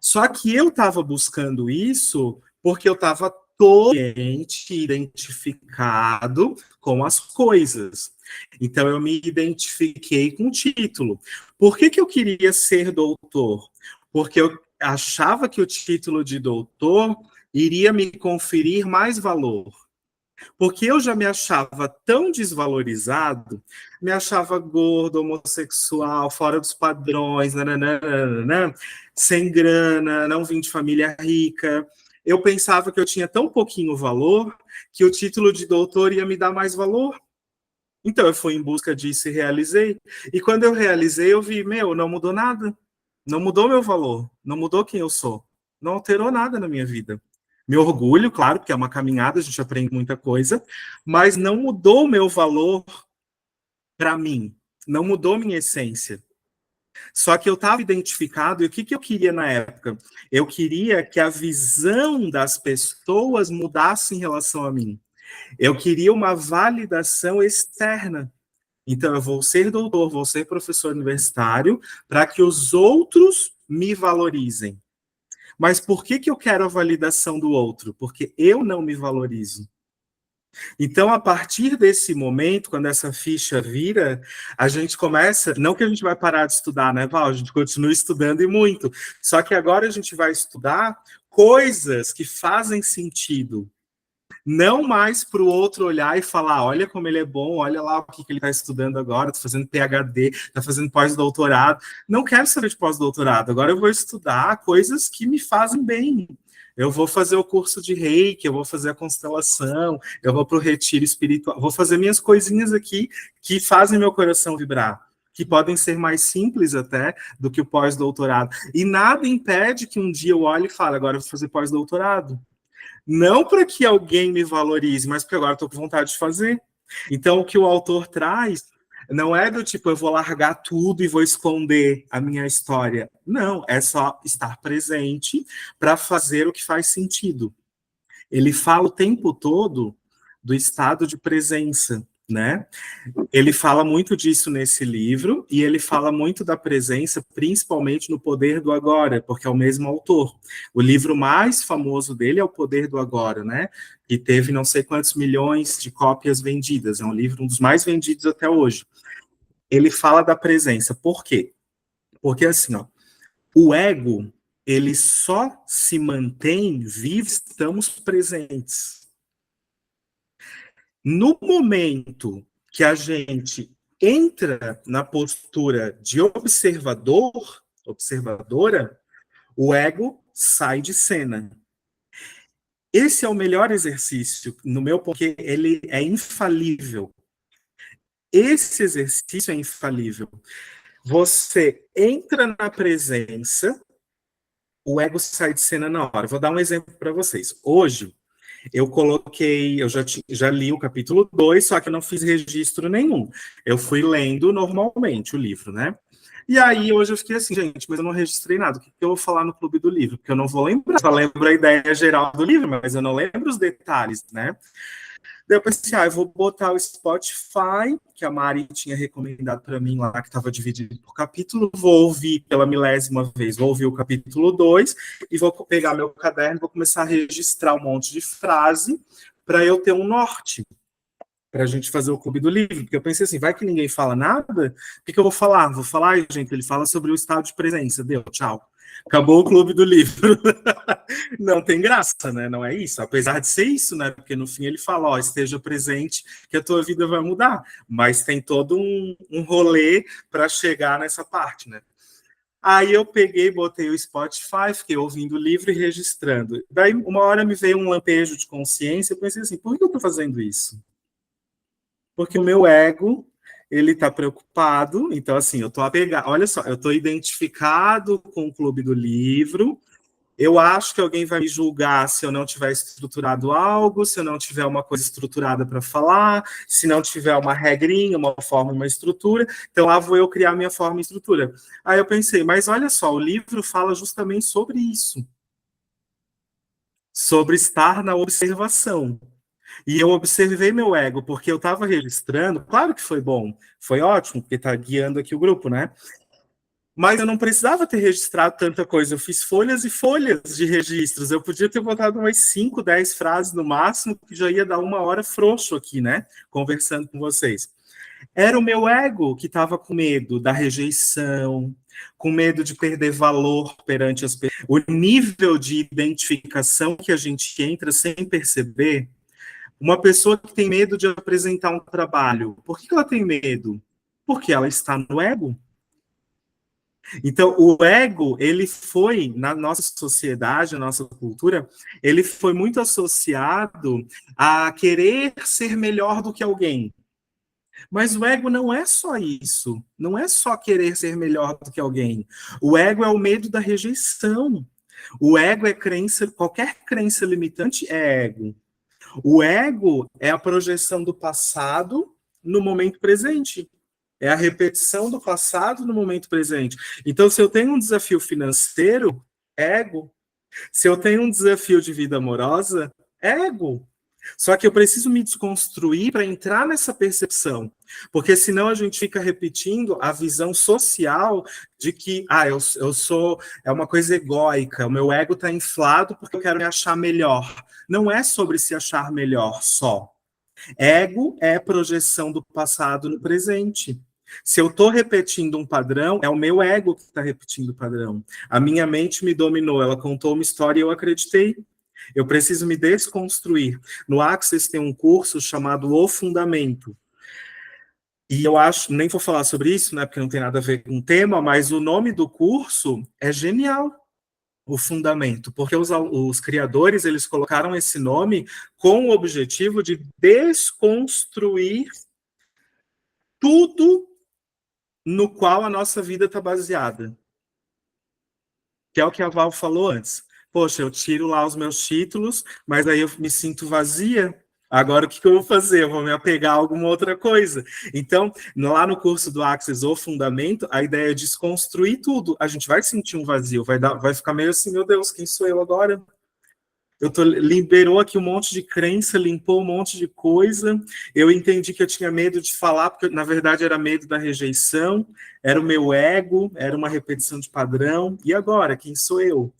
A: Só que eu estava buscando isso porque eu estava totalmente identificado com as coisas. Então, eu me identifiquei com o título. Por que, que eu queria ser doutor? Porque eu achava que o título de doutor iria me conferir mais valor. Porque eu já me achava tão desvalorizado, me achava gordo, homossexual, fora dos padrões, nananana, sem grana, não vim de família rica. Eu pensava que eu tinha tão pouquinho valor que o título de doutor ia me dar mais valor. Então eu fui em busca disso e realizei. E quando eu realizei, eu vi, meu, não mudou nada. Não mudou meu valor, não mudou quem eu sou. Não alterou nada na minha vida. Me orgulho, claro, porque é uma caminhada, a gente aprende muita coisa, mas não mudou meu valor para mim. Não mudou minha essência. Só que eu estava identificado, e o que, que eu queria na época? Eu queria que a visão das pessoas mudasse em relação a mim. Eu queria uma validação externa. Então, eu vou ser doutor, vou ser professor universitário, para que os outros me valorizem. Mas por que, que eu quero a validação do outro? Porque eu não me valorizo. Então, a partir desse momento, quando essa ficha vira, a gente começa. Não que a gente vai parar de estudar, né, Val? A gente continua estudando e muito. Só que agora a gente vai estudar coisas que fazem sentido. Não mais para o outro olhar e falar, olha como ele é bom, olha lá o que ele está estudando agora, está fazendo PhD, está fazendo pós-doutorado. Não quero saber de pós-doutorado, agora eu vou estudar coisas que me fazem bem. Eu vou fazer o curso de Reiki, eu vou fazer a constelação, eu vou para o retiro espiritual, vou fazer minhas coisinhas aqui que fazem meu coração vibrar, que podem ser mais simples até do que o pós-doutorado. E nada impede que um dia eu olhe e fale, agora eu vou fazer pós-doutorado. Não para que alguém me valorize, mas porque agora estou com vontade de fazer. Então, o que o autor traz não é do tipo, eu vou largar tudo e vou esconder a minha história. Não, é só estar presente para fazer o que faz sentido. Ele fala o tempo todo do estado de presença, né? Ele fala muito disso nesse livro, e ele fala muito da presença, principalmente no Poder do Agora, porque é o mesmo autor. O livro mais famoso dele é O Poder do Agora, né? Que teve não sei quantos milhões de cópias vendidas. É um livro, um dos mais vendidos até hoje. Ele fala da presença. Por quê? Porque assim, ó, o ego, ele só se mantém vivo, estamos presentes. No momento que a gente entra na postura de observador, observadora, o ego sai de cena. Esse é o melhor exercício, no meu ponto, porque ele é infalível. Esse exercício é infalível. Você entra na presença, o ego sai de cena na hora. Vou dar um exemplo para vocês. Hoje, eu coloquei, eu já li o capítulo 2, só que eu não fiz registro nenhum. Eu fui lendo normalmente o livro, né? E aí, hoje eu fiquei assim, gente, mas eu não registrei nada. O que eu vou falar no Clube do Livro? Porque eu não vou lembrar. Só lembro a ideia geral do livro, mas eu não lembro os detalhes, né? Daí eu pensei, eu vou botar o Spotify, que a Mari tinha recomendado para mim lá, que estava dividido por capítulo, vou ouvir pela milésima vez, vou ouvir o capítulo 2 e vou pegar meu caderno, vou começar a registrar um monte de frase para eu ter um norte, para a gente fazer o Clube do Livro, porque eu pensei assim, vai que ninguém fala nada, o que eu vou falar? Vou falar, gente, ele fala sobre o estado de presença, deu, tchau. Acabou o Clube do Livro. Não tem graça, né? Não é isso. Apesar de ser isso, né? Porque no fim ele fala, ó, esteja presente que a tua vida vai mudar. Mas tem todo um rolê para chegar nessa parte, né? Aí eu peguei, botei o Spotify, fiquei ouvindo o livro e registrando. Daí uma hora me veio um lampejo de consciência, eu pensei assim, por que eu tô fazendo isso? Porque o meu ego, ele tá preocupado, então assim, eu tô apegado, olha só, eu tô identificado com o Clube do Livro, eu acho que alguém vai me julgar se eu não tiver estruturado algo, se eu não tiver uma coisa estruturada para falar, se não tiver uma regrinha, uma forma, uma estrutura, então lá vou eu criar minha forma e estrutura. Aí eu pensei, mas olha só, o livro fala justamente sobre isso, sobre estar na observação. E eu observei meu ego, porque eu estava registrando, claro que foi bom, foi ótimo, porque está guiando aqui o grupo, né? Mas eu não precisava ter registrado tanta coisa. Eu fiz folhas e folhas de registros. Eu podia ter botado umas 5, 10 frases no máximo, que já ia dar 1 hora frouxo aqui, né? Conversando com vocês. Era o meu ego que estava com medo da rejeição, com medo de perder valor perante as pessoas. O nível de identificação que a gente entra sem perceber. Uma pessoa que tem medo de apresentar um trabalho, por que ela tem medo? Porque ela está no ego. Então, o ego, ele foi, na nossa sociedade, na nossa cultura, ele foi muito associado a querer ser melhor do que alguém. Mas o ego não é só isso. Não é só querer ser melhor do que alguém. O ego é o medo da rejeição. O ego é crença, qualquer crença limitante é ego. O ego é a projeção do passado no momento presente. É a repetição do passado no momento presente. Então, se eu tenho um desafio financeiro, ego. Se eu tenho um desafio de vida amorosa, ego. Só que eu preciso me desconstruir para entrar nessa percepção. Porque senão a gente fica repetindo a visão social de que eu sou. É uma coisa egóica, o meu ego está inflado porque eu quero me achar melhor. Não é sobre se achar melhor só. Ego é projeção do passado no presente. Se eu estou repetindo um padrão, é o meu ego que está repetindo o padrão. A minha mente me dominou, ela contou uma história e eu acreditei. Eu preciso me desconstruir. No Access tem um curso chamado O Fundamento. E eu acho, nem vou falar sobre isso, né, porque não tem nada a ver com o tema, mas o nome do curso é genial. O fundamento, porque os criadores, eles colocaram esse nome com o objetivo de desconstruir tudo no qual a nossa vida está baseada. Que é o que a Val falou antes. Poxa, eu tiro lá os meus títulos, mas aí eu me sinto vazia. Agora o que eu vou fazer? Eu vou me apegar a alguma outra coisa. Então, lá no curso do Access, o Fundamento, a ideia é desconstruir tudo. A gente vai sentir um vazio, vai ficar meio assim, meu Deus, quem sou eu agora? Liberou aqui um monte de crença, limpou um monte de coisa. Eu entendi que eu tinha medo de falar, porque na verdade era medo da rejeição, era o meu ego, era uma repetição de padrão. E agora, quem sou eu?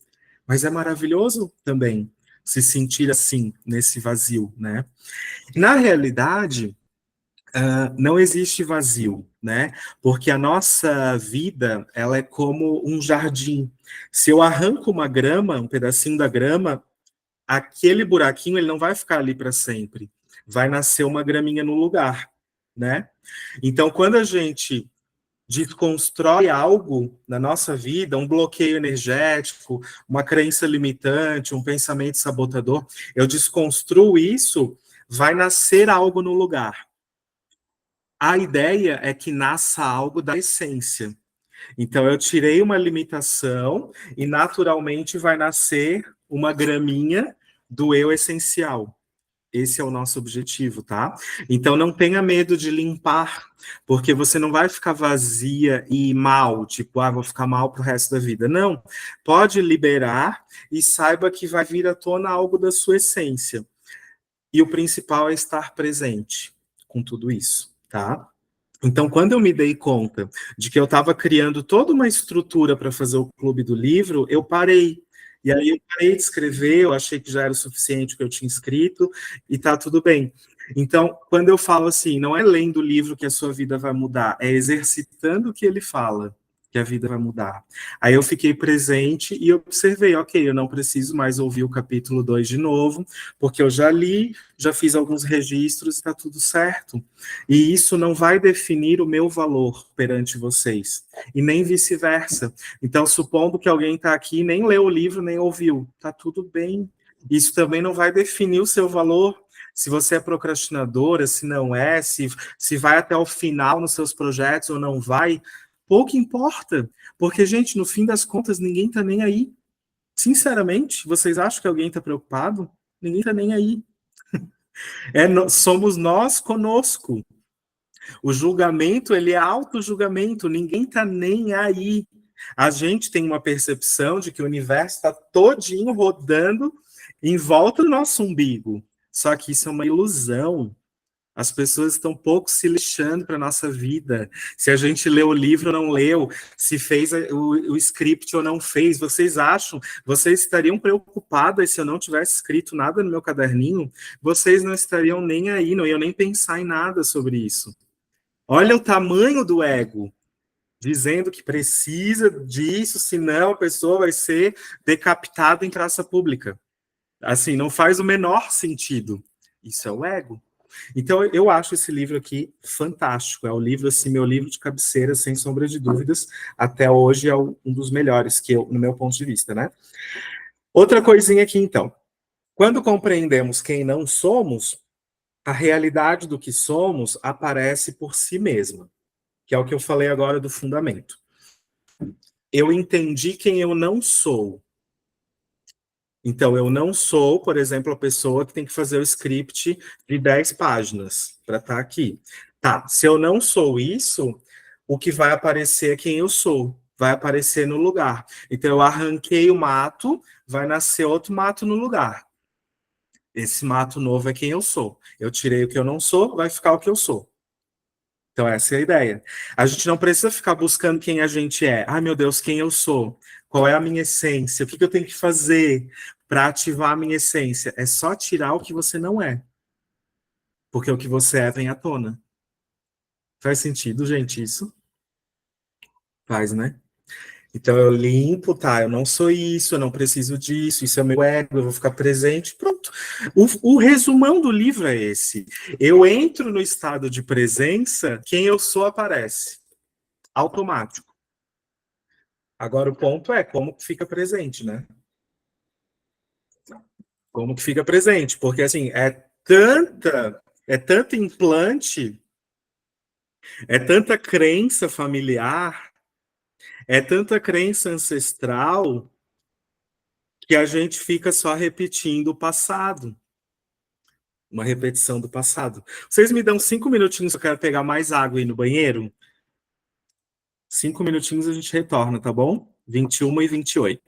A: Mas é maravilhoso também se sentir assim, nesse vazio, né? Na realidade, não existe vazio, né? Porque a nossa vida, ela é como um jardim. Se eu arranco uma grama, um pedacinho da grama, aquele buraquinho ele não vai ficar ali para sempre. Vai nascer uma graminha no lugar, né? Então, quando a gente desconstrói algo na nossa vida, um bloqueio energético, uma crença limitante, um pensamento sabotador, eu desconstruo isso, vai nascer algo no lugar. A ideia é que nasça algo da essência. Então, eu tirei uma limitação e, naturalmente, vai nascer uma graminha do eu essencial. Esse é o nosso objetivo, tá? Então, não tenha medo de limpar, porque você não vai ficar vazia e mal, tipo, vou ficar mal pro resto da vida. Não. Pode liberar e saiba que vai vir à tona algo da sua essência. E o principal é estar presente com tudo isso, tá? Então, quando eu me dei conta de que eu estava criando toda uma estrutura para fazer o Clube do Livro, eu parei. E aí eu parei de escrever, eu achei que já era o suficiente o que eu tinha escrito, e tá tudo bem. Então, quando eu falo assim, não é lendo o livro que a sua vida vai mudar, é exercitando o que ele fala que a vida vai mudar. Aí eu fiquei presente e observei, ok, eu não preciso mais ouvir o capítulo 2 de novo, porque eu já li, já fiz alguns registros e está tudo certo. E isso não vai definir o meu valor perante vocês, e nem vice-versa. Então, supondo que alguém está aqui e nem leu o livro, nem ouviu, está tudo bem. Isso também não vai definir o seu valor. Se você é procrastinadora, se não é, se vai até o final nos seus projetos ou não vai, pouco importa, porque, gente, no fim das contas, ninguém está nem aí. Sinceramente, vocês acham que alguém está preocupado? Ninguém está nem aí. Somos nós conosco. O julgamento, ele é auto-julgamento, ninguém está nem aí. A gente tem uma percepção de que o universo está todinho rodando em volta do nosso umbigo. Só que isso é uma ilusão. As pessoas estão pouco se lixando para a nossa vida. Se a gente leu o livro ou não leu, se fez o script ou não fez, vocês estariam preocupadas se eu não tivesse escrito nada no meu caderninho? Vocês não estariam nem aí, não iam nem pensar em nada sobre isso. Olha o tamanho do ego, dizendo que precisa disso, senão a pessoa vai ser decapitada em praça pública. Assim, não faz o menor sentido. Isso é o ego. Então, eu acho esse livro aqui fantástico. É o livro, assim, meu livro de cabeceira, sem sombra de dúvidas. Até hoje é um dos melhores, no meu ponto de vista, né? Outra coisinha aqui, então. Quando compreendemos quem não somos, a realidade do que somos aparece por si mesma, que é o que eu falei agora do fundamento. Eu entendi quem eu não sou. Então, eu não sou, por exemplo, a pessoa que tem que fazer o script de 10 páginas para estar aqui. Tá, se eu não sou isso, o que vai aparecer é quem eu sou, vai aparecer no lugar. Então, eu arranquei o mato, vai nascer outro mato no lugar. Esse mato novo é quem eu sou. Eu tirei o que eu não sou, vai ficar o que eu sou. Então, essa é a ideia. A gente não precisa ficar buscando quem a gente é. Ai, meu Deus, quem eu sou? Qual é a minha essência? O que eu tenho que fazer para ativar a minha essência? É só tirar o que você não é. Porque o que você é vem à tona. Faz sentido, gente, isso? Faz, né? Então eu limpo, tá? Eu não sou isso, eu não preciso disso, isso é meu ego, eu vou ficar presente. Pronto. O resumão do livro é esse. Eu entro no estado de presença, quem eu sou aparece. Automático. Agora o ponto é como que fica presente, né? Como que fica presente? Porque assim, é tanto implante, é tanta crença familiar, é tanta crença ancestral que a gente fica só repetindo o passado. Uma repetição do passado. Vocês me dão 5 minutinhos, eu quero pegar mais água aí no banheiro. 5 minutinhos a gente retorna, tá bom? 21h28.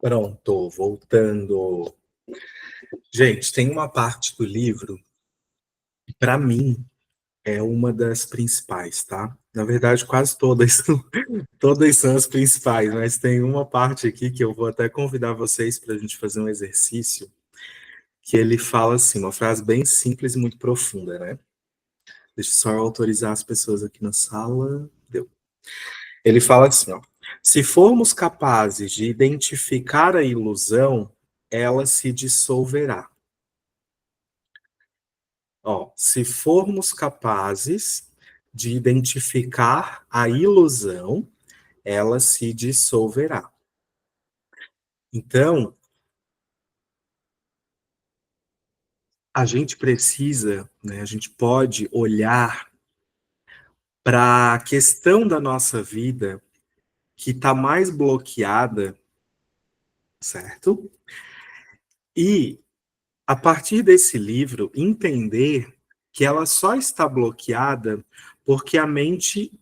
A: Pronto, voltando. Gente, tem uma parte do livro, para mim, é uma das principais, tá? Na verdade, quase todas, todas são as principais, mas tem uma parte aqui que eu vou até convidar vocês para a gente fazer um exercício, que ele fala assim, uma frase bem simples e muito profunda, né? Deixa eu só autorizar as pessoas aqui na sala. Deu. Ele fala assim, ó, se formos capazes de identificar a ilusão, ela se dissolverá. Ó, se formos capazes de identificar a ilusão, ela se dissolverá. Então, a gente precisa, né, a gente pode olhar para a questão da nossa vida que está mais bloqueada, certo? E, a partir desse livro, entender que ela só está bloqueada porque a mente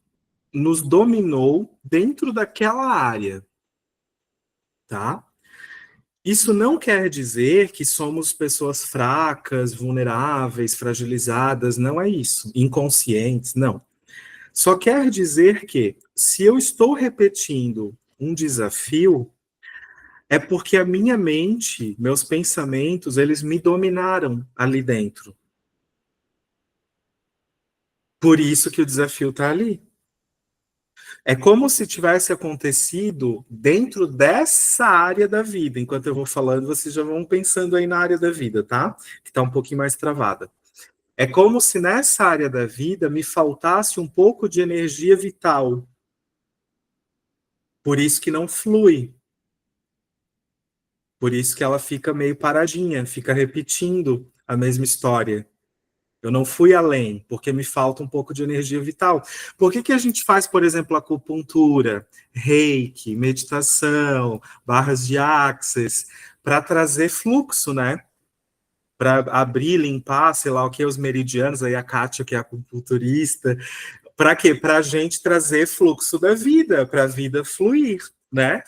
A: nos dominou dentro daquela área, tá? Isso não quer dizer que somos pessoas fracas, vulneráveis, fragilizadas, não é isso. Inconscientes, não. Só quer dizer que, se eu estou repetindo um desafio, é porque a minha mente, meus pensamentos, eles me dominaram ali dentro. Por isso que o desafio está ali. É como se tivesse acontecido dentro dessa área da vida. Enquanto eu vou falando, vocês já vão pensando aí na área da vida, tá? Que está um pouquinho mais travada. É como se nessa área da vida me faltasse um pouco de energia vital. Por isso que não flui. Por isso que ela fica meio paradinha, fica repetindo a mesma história. Eu não fui além, porque me falta um pouco de energia vital. Por que a gente faz, por exemplo, acupuntura, reiki, meditação, barras de axis, para trazer fluxo, né? Para abrir, limpar, sei lá o que, os meridianos, aí a Kátia, que é acupunturista. Para quê? Para a gente trazer fluxo da vida, para a vida fluir, né?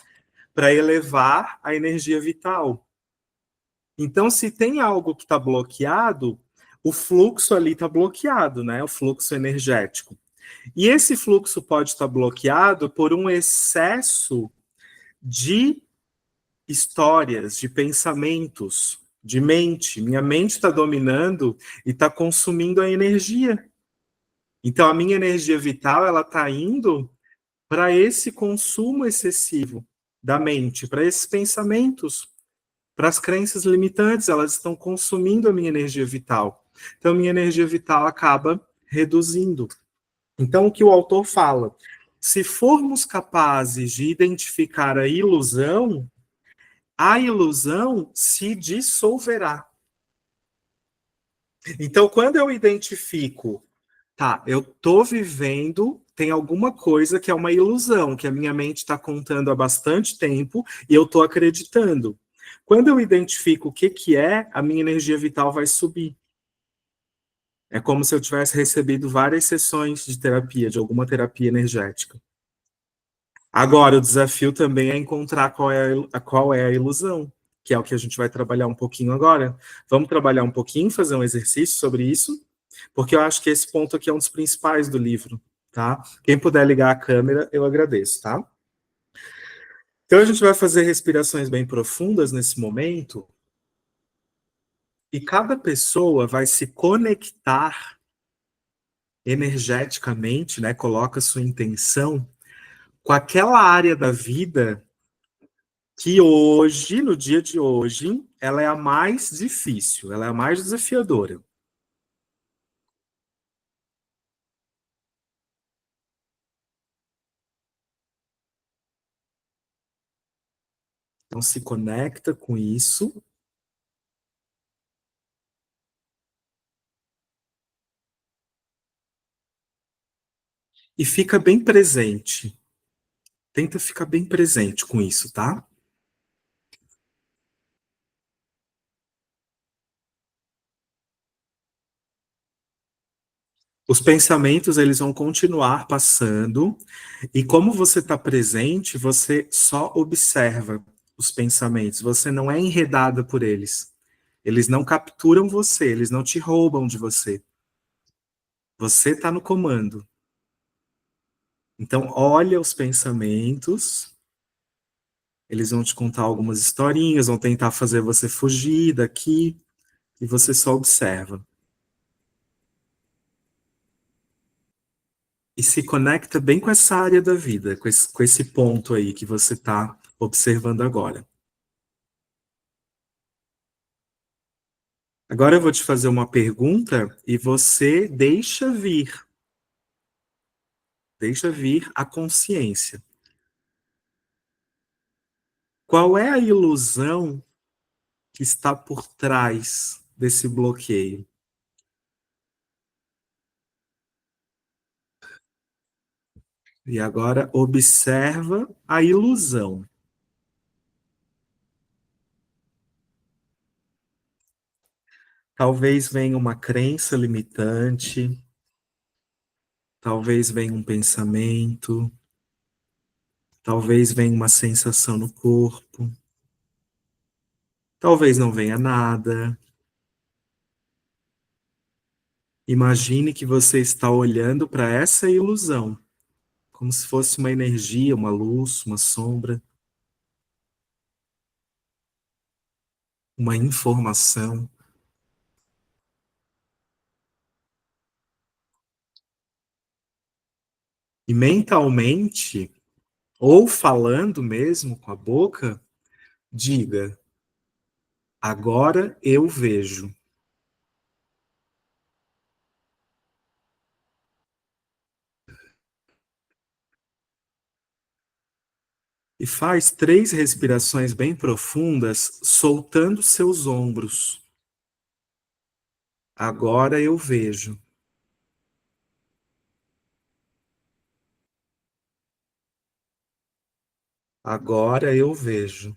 A: Para elevar a energia vital. Então, se tem algo que está bloqueado, o fluxo ali está bloqueado, né? O fluxo energético. E esse fluxo pode estar bloqueado por um excesso de histórias, de pensamentos, de mente. Minha mente está dominando e está consumindo a energia. Então, a minha energia vital ela está indo para esse consumo excessivo da mente, para esses pensamentos. Para as crenças limitantes, elas estão consumindo a minha energia vital. Então, minha energia vital acaba reduzindo. Então, o que o autor fala? Se formos capazes de identificar a ilusão se dissolverá. Então, quando eu identifico, tá, eu estou vivendo, tem alguma coisa que é uma ilusão, que a minha mente está contando há bastante tempo e eu estou acreditando. Quando eu identifico o que é, a minha energia vital vai subir. É como se eu tivesse recebido várias sessões de terapia, de alguma terapia energética. Agora, o desafio também é encontrar qual é a ilusão, que é o que a gente vai trabalhar um pouquinho agora. Vamos trabalhar um pouquinho, fazer um exercício sobre isso, porque eu acho que esse ponto aqui é um dos principais do livro, tá? Quem puder ligar a câmera, eu agradeço, tá? Então, a gente vai fazer respirações bem profundas nesse momento, e cada pessoa vai se conectar energeticamente, né? Coloca sua intenção com aquela área da vida que hoje, no dia de hoje, ela é a mais difícil, ela é a mais desafiadora. Então se conecta com isso e fica bem presente. Tenta ficar bem presente com isso, tá? Os pensamentos, eles vão continuar passando, e como você está presente, você só observa os pensamentos, você não é enredada por eles. Eles não capturam você, eles não te roubam de você. Você está no comando. Então, olha os pensamentos, eles vão te contar algumas historinhas, vão tentar fazer você fugir daqui, e você só observa. E se conecta bem com essa área da vida, com esse ponto aí que você está observando agora. Agora eu vou te fazer uma pergunta e você deixa vir a consciência. Qual é a ilusão que está por trás desse bloqueio? E agora observa a ilusão. Talvez venha uma crença limitante, talvez venha um pensamento, talvez venha uma sensação no corpo, talvez não venha nada. Imagine que você está olhando para essa ilusão, como se fosse uma energia, uma luz, uma sombra, uma informação. E mentalmente, ou falando mesmo com a boca, diga: agora eu vejo. E faz 3 respirações bem profundas, soltando seus ombros. Agora eu vejo. Agora eu vejo.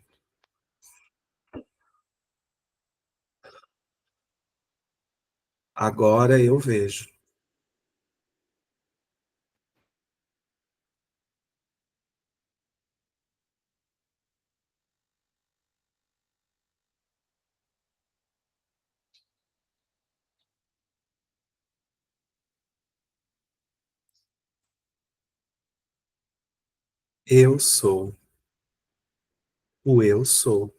A: Agora eu vejo. Eu sou. O eu sou.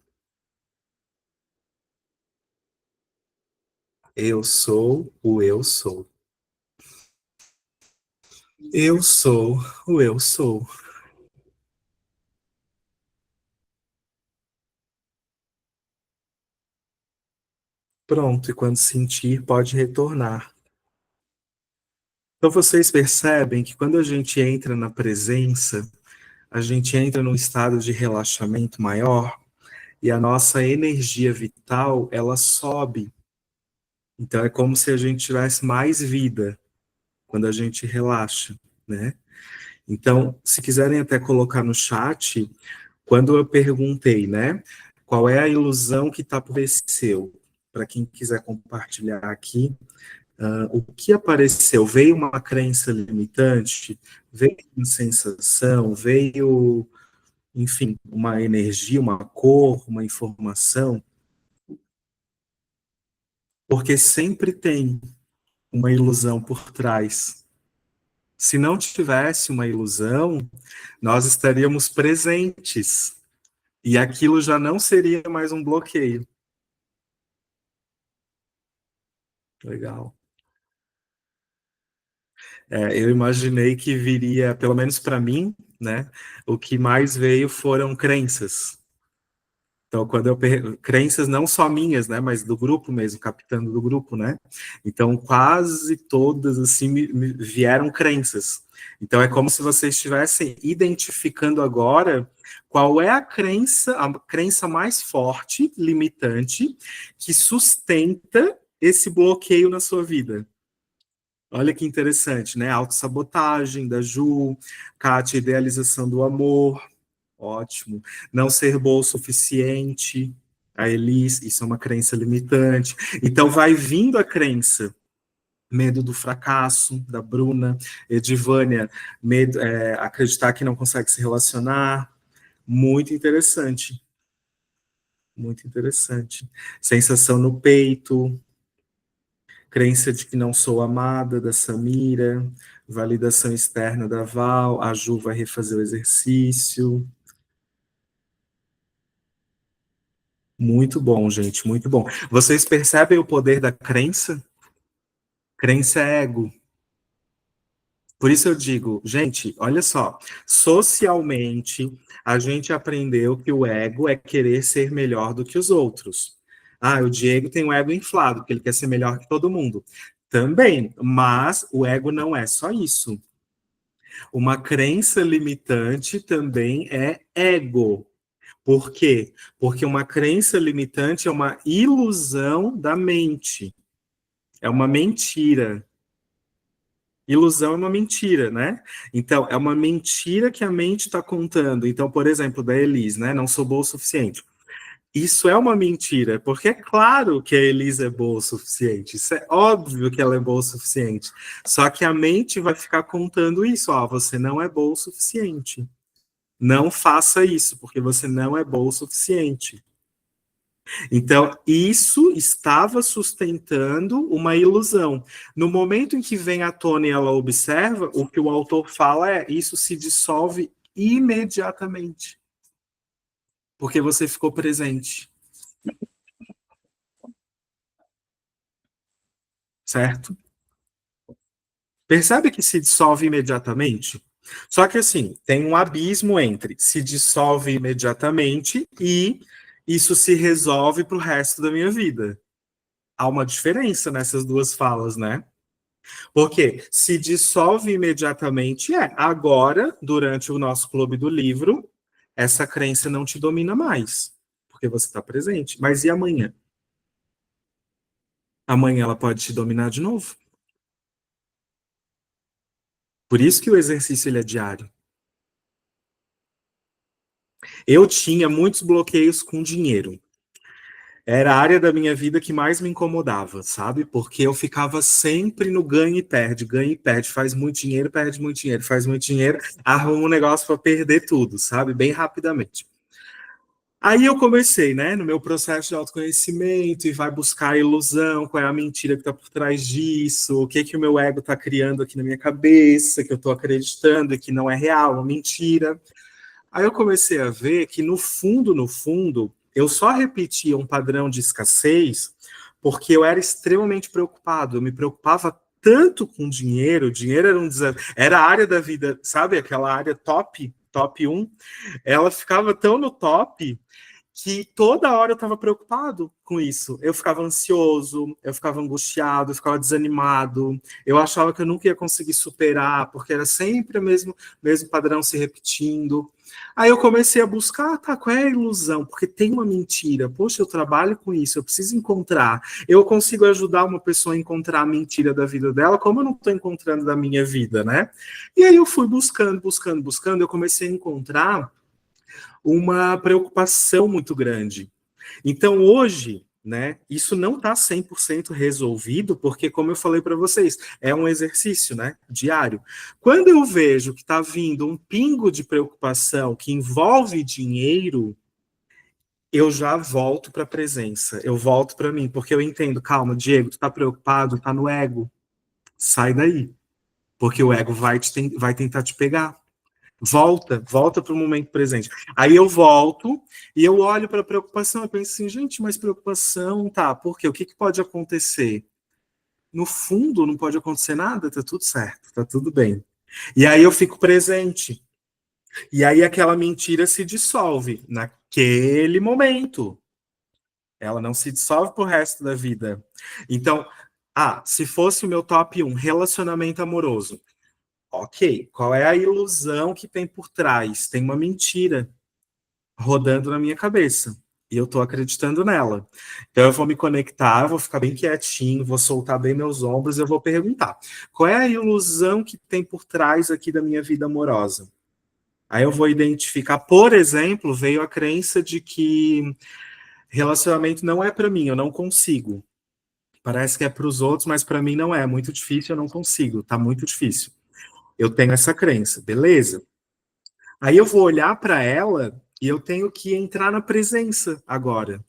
A: Eu sou o eu sou. Eu sou o eu sou. Pronto, e quando sentir, pode retornar. Então vocês percebem que quando a gente entra na presença, a gente entra num estado de relaxamento maior e a nossa energia vital, ela sobe. Então é como se a gente tivesse mais vida quando a gente relaxa, né? Então, se quiserem até colocar no chat, quando eu perguntei, né, qual é a ilusão que está por seu, para quem quiser compartilhar aqui, o que apareceu? Veio uma crença limitante? Veio uma sensação? Veio, enfim, uma energia, uma cor, uma informação? Porque sempre tem uma ilusão por trás. Se não tivesse uma ilusão, nós estaríamos presentes e aquilo já não seria mais um bloqueio. Legal. Eu imaginei que viria, pelo menos para mim, né? O que mais veio foram crenças. Então, quando crenças não só minhas, né, mas do grupo mesmo, captando do grupo, né? Então, quase todas assim me vieram crenças. Então, é como se vocês estivessem identificando agora qual é a crença mais forte, limitante, que sustenta esse bloqueio na sua vida. Olha que interessante, né? Autossabotagem da Ju, Kátia, idealização do amor, ótimo. Não ser boa o suficiente, a Elis, isso é uma crença limitante. Então vai vindo a crença, medo do fracasso, da Bruna, Edivânia, medo, acreditar que não consegue se relacionar, muito interessante. Muito interessante. Sensação no peito, crença de que não sou amada, da Samira, validação externa da Val, a Ju vai refazer o exercício. Muito bom, gente, muito bom. Vocês percebem o poder da crença? Crença é ego. Por isso eu digo, gente, olha só, socialmente a gente aprendeu que o ego é querer ser melhor do que os outros. Ah, o Diego tem um ego inflado, porque ele quer ser melhor que todo mundo. Também, mas o ego não é só isso. Uma crença limitante também é ego. Por quê? Porque uma crença limitante é uma ilusão da mente. É uma mentira. Ilusão é uma mentira, né? Então, é uma mentira que a mente está contando. Então, por exemplo, da Elis, né? Não sou boa o suficiente. Isso é uma mentira, porque é claro que a Elis é boa o suficiente. Isso é óbvio que ela é boa o suficiente. Só que a mente vai ficar contando isso. Ó, você não é boa o suficiente. Não faça isso, porque você não é boa o suficiente. Então, isso estava sustentando uma ilusão. No momento em que vem à tona e ela observa, o que o autor fala é: isso se dissolve imediatamente. Porque você ficou presente. Certo? Percebe que se dissolve imediatamente? Só que assim, tem um abismo entre se dissolve imediatamente e isso se resolve para o resto da minha vida. Há uma diferença nessas duas falas, né? Porque se dissolve imediatamente, agora, durante o nosso clube do livro, essa crença não te domina mais, porque você está presente. Mas e amanhã? Amanhã ela pode te dominar de novo. Por isso que o exercício ele é diário. Eu tinha muitos bloqueios com dinheiro. Era a área da minha vida que mais me incomodava, sabe? Porque eu ficava sempre no ganha e perde, faz muito dinheiro, perde muito dinheiro, faz muito dinheiro, arruma um negócio para perder tudo, sabe? Bem rapidamente. Aí eu comecei, né, no meu processo de autoconhecimento e vai buscar a ilusão, qual é a mentira que está por trás disso, o que que o meu ego está criando aqui na minha cabeça, que eu estou acreditando e que não é real, uma mentira. Aí eu comecei a ver que no fundo, eu só repetia um padrão de escassez porque eu era extremamente preocupado. Eu me preocupava tanto com dinheiro, o dinheiro era era a área da vida, sabe? Aquela área top um. Ela ficava tão no top que toda hora eu estava preocupado com isso. Eu ficava ansioso, eu ficava angustiado, eu ficava desanimado. Eu achava que eu nunca ia conseguir superar, porque era sempre o mesmo padrão se repetindo. Aí eu comecei a buscar, tá, qual é a ilusão? Porque tem uma mentira. Poxa, eu trabalho com isso, eu preciso encontrar. Eu consigo ajudar uma pessoa a encontrar a mentira da vida dela, como eu não estou encontrando da minha vida, né? E aí eu fui buscando, eu comecei a encontrar uma preocupação muito grande. Então, hoje, né, isso não está 100% resolvido, porque, como eu falei para vocês, é um exercício, né, diário. Quando eu vejo que está vindo um pingo de preocupação que envolve dinheiro, eu já volto para a presença, eu volto para mim, porque eu entendo, calma, Diego, tu está preocupado, está no ego, sai daí, porque o ego vai tentar te pegar. Volta para o momento presente. Aí eu volto e eu olho para a preocupação, eu penso assim, gente, mas preocupação, tá, por quê? O que pode acontecer? No fundo, não pode acontecer nada, tá tudo certo, tá tudo bem. E aí eu fico presente. E aí aquela mentira se dissolve naquele momento. Ela não se dissolve pro resto da vida. Então, se fosse o meu top 1, relacionamento amoroso. Ok, qual é a ilusão que tem por trás? Tem uma mentira rodando na minha cabeça. E eu tô acreditando nela. Então eu vou me conectar, vou ficar bem quietinho, vou soltar bem meus ombros e eu vou perguntar: qual é a ilusão que tem por trás aqui da minha vida amorosa? Aí eu vou identificar, por exemplo, veio a crença de que relacionamento não é para mim, eu não consigo. Parece que é para os outros, mas para mim não é. É muito difícil, eu não consigo, tá muito difícil. Eu tenho essa crença, beleza? Aí eu vou olhar para ela e eu tenho que entrar na presença agora.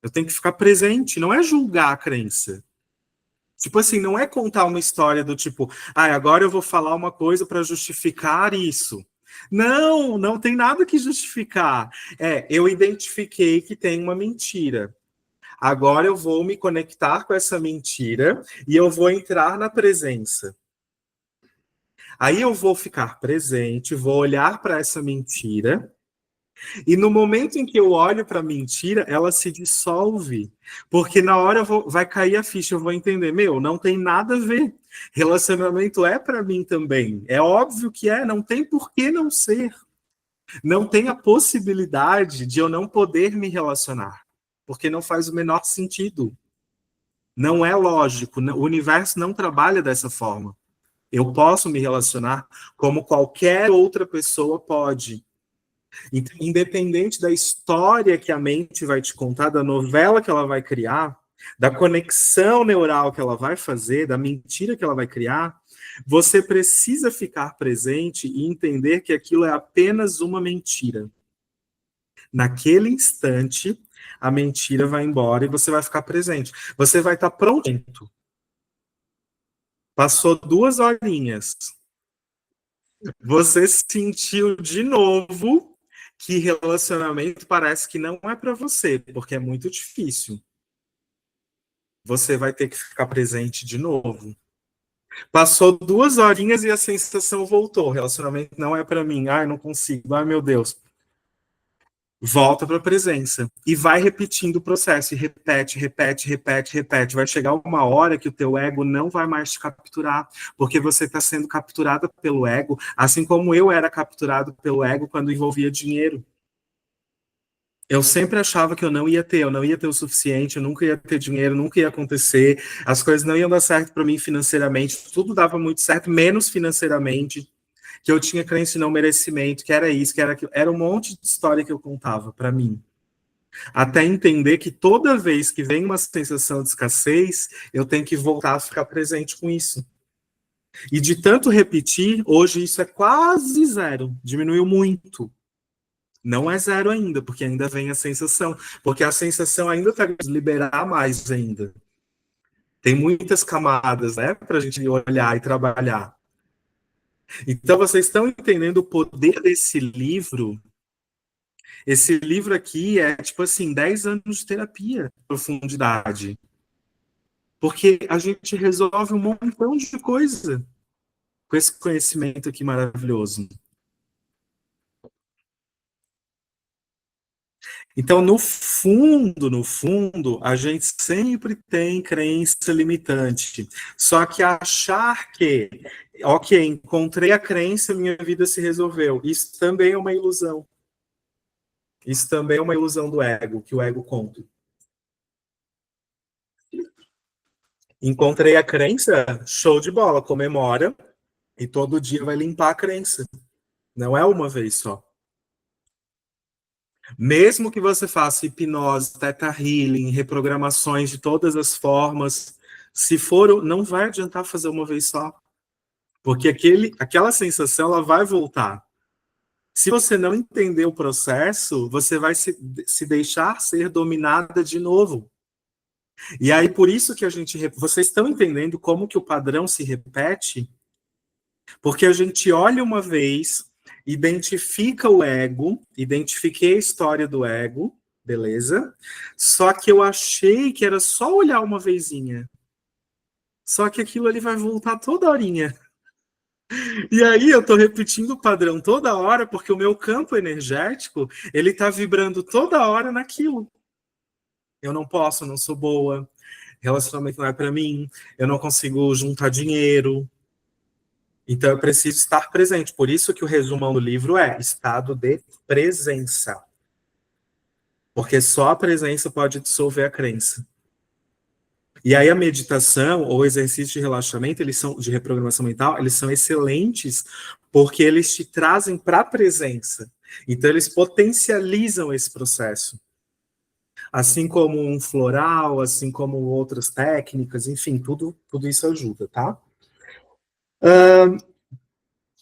A: Eu tenho que ficar presente, não é julgar a crença. Tipo assim, não é contar uma história do tipo, agora eu vou falar uma coisa para justificar isso. Não, não tem nada que justificar. Eu identifiquei que tem uma mentira. Agora eu vou me conectar com essa mentira e eu vou entrar na presença. Aí eu vou ficar presente, vou olhar para essa mentira. E no momento em que eu olho para a mentira, ela se dissolve. Porque na hora vai cair a ficha, eu vou entender, não tem nada a ver. Relacionamento é para mim também. É óbvio que não tem por que não ser. Não tem a possibilidade de eu não poder me relacionar. Porque não faz o menor sentido. Não é lógico. O universo não trabalha dessa forma. Eu posso me relacionar como qualquer outra pessoa pode. Independente da história que a mente vai te contar, da novela que ela vai criar, da conexão neural que ela vai fazer, da mentira que ela vai criar, você precisa ficar presente e entender que aquilo é apenas uma mentira. Naquele instante, a mentira vai embora e você vai ficar presente. Você vai estar pronto. Passou 2 horinhas. Você sentiu de novo que relacionamento parece que não é para você, porque é muito difícil. Você vai ter que ficar presente de novo. Passou 2 horinhas e a sensação voltou. O relacionamento não é para mim. Não consigo. Meu Deus. Volta para a presença e vai repetindo o processo. E repete, repete, repete, repete. Vai chegar uma hora que o teu ego não vai mais te capturar, porque você está sendo capturada pelo ego, assim como eu era capturado pelo ego quando envolvia dinheiro. Eu sempre achava que eu não ia ter o suficiente, eu nunca ia ter dinheiro, nunca ia acontecer, as coisas não iam dar certo para mim financeiramente, tudo dava muito certo, menos financeiramente, que eu tinha crença em não merecimento, que era isso, que era aquilo. Era um monte de história que eu contava para mim. Até entender que toda vez que vem uma sensação de escassez, eu tenho que voltar a ficar presente com isso. E de tanto repetir, hoje isso é quase zero, diminuiu muito. Não é zero ainda, porque ainda vem a sensação. Porque a sensação ainda está liberar mais ainda. Tem muitas camadas, né, para a gente olhar e trabalhar. Então, vocês estão entendendo o poder desse livro? Esse livro aqui é, tipo assim, 10 anos de terapia, profundidade. Porque a gente resolve um montão de coisa com esse conhecimento aqui maravilhoso. Então, no fundo, a gente sempre tem crença limitante. Só que achar que, ok, encontrei a crença, minha vida se resolveu. Isso também é uma ilusão. Isso também é uma ilusão do ego, que o ego conta. Encontrei a crença, show de bola, comemora, e todo dia vai limpar a crença. Não é uma vez só. Mesmo que você faça hipnose, teta healing, reprogramações de todas as formas, se for, não vai adiantar fazer uma vez só. Porque aquela sensação ela vai voltar. Se você não entender o processo, você vai se deixar ser dominada de novo. E aí, por isso que vocês estão entendendo como que o padrão se repete? Porque a gente olha uma vez, identifica o ego, identifiquei a história do ego, beleza? Só que eu achei que era só olhar uma vezinha. Só que aquilo ali vai voltar toda horinha. E aí eu tô repetindo o padrão toda hora, porque o meu campo energético, ele tá vibrando toda hora naquilo. Eu não posso, eu não sou boa, relacionamento não é para mim, eu não consigo juntar dinheiro. Então eu preciso estar presente. Por isso que o resumão do livro é estado de presença. Porque só a presença pode dissolver a crença. E aí a meditação ou exercício de relaxamento, eles são de reprogramação mental, eles são excelentes porque eles te trazem para a presença. Então eles potencializam esse processo. Assim como um floral, assim como outras técnicas, enfim, tudo isso ajuda, tá?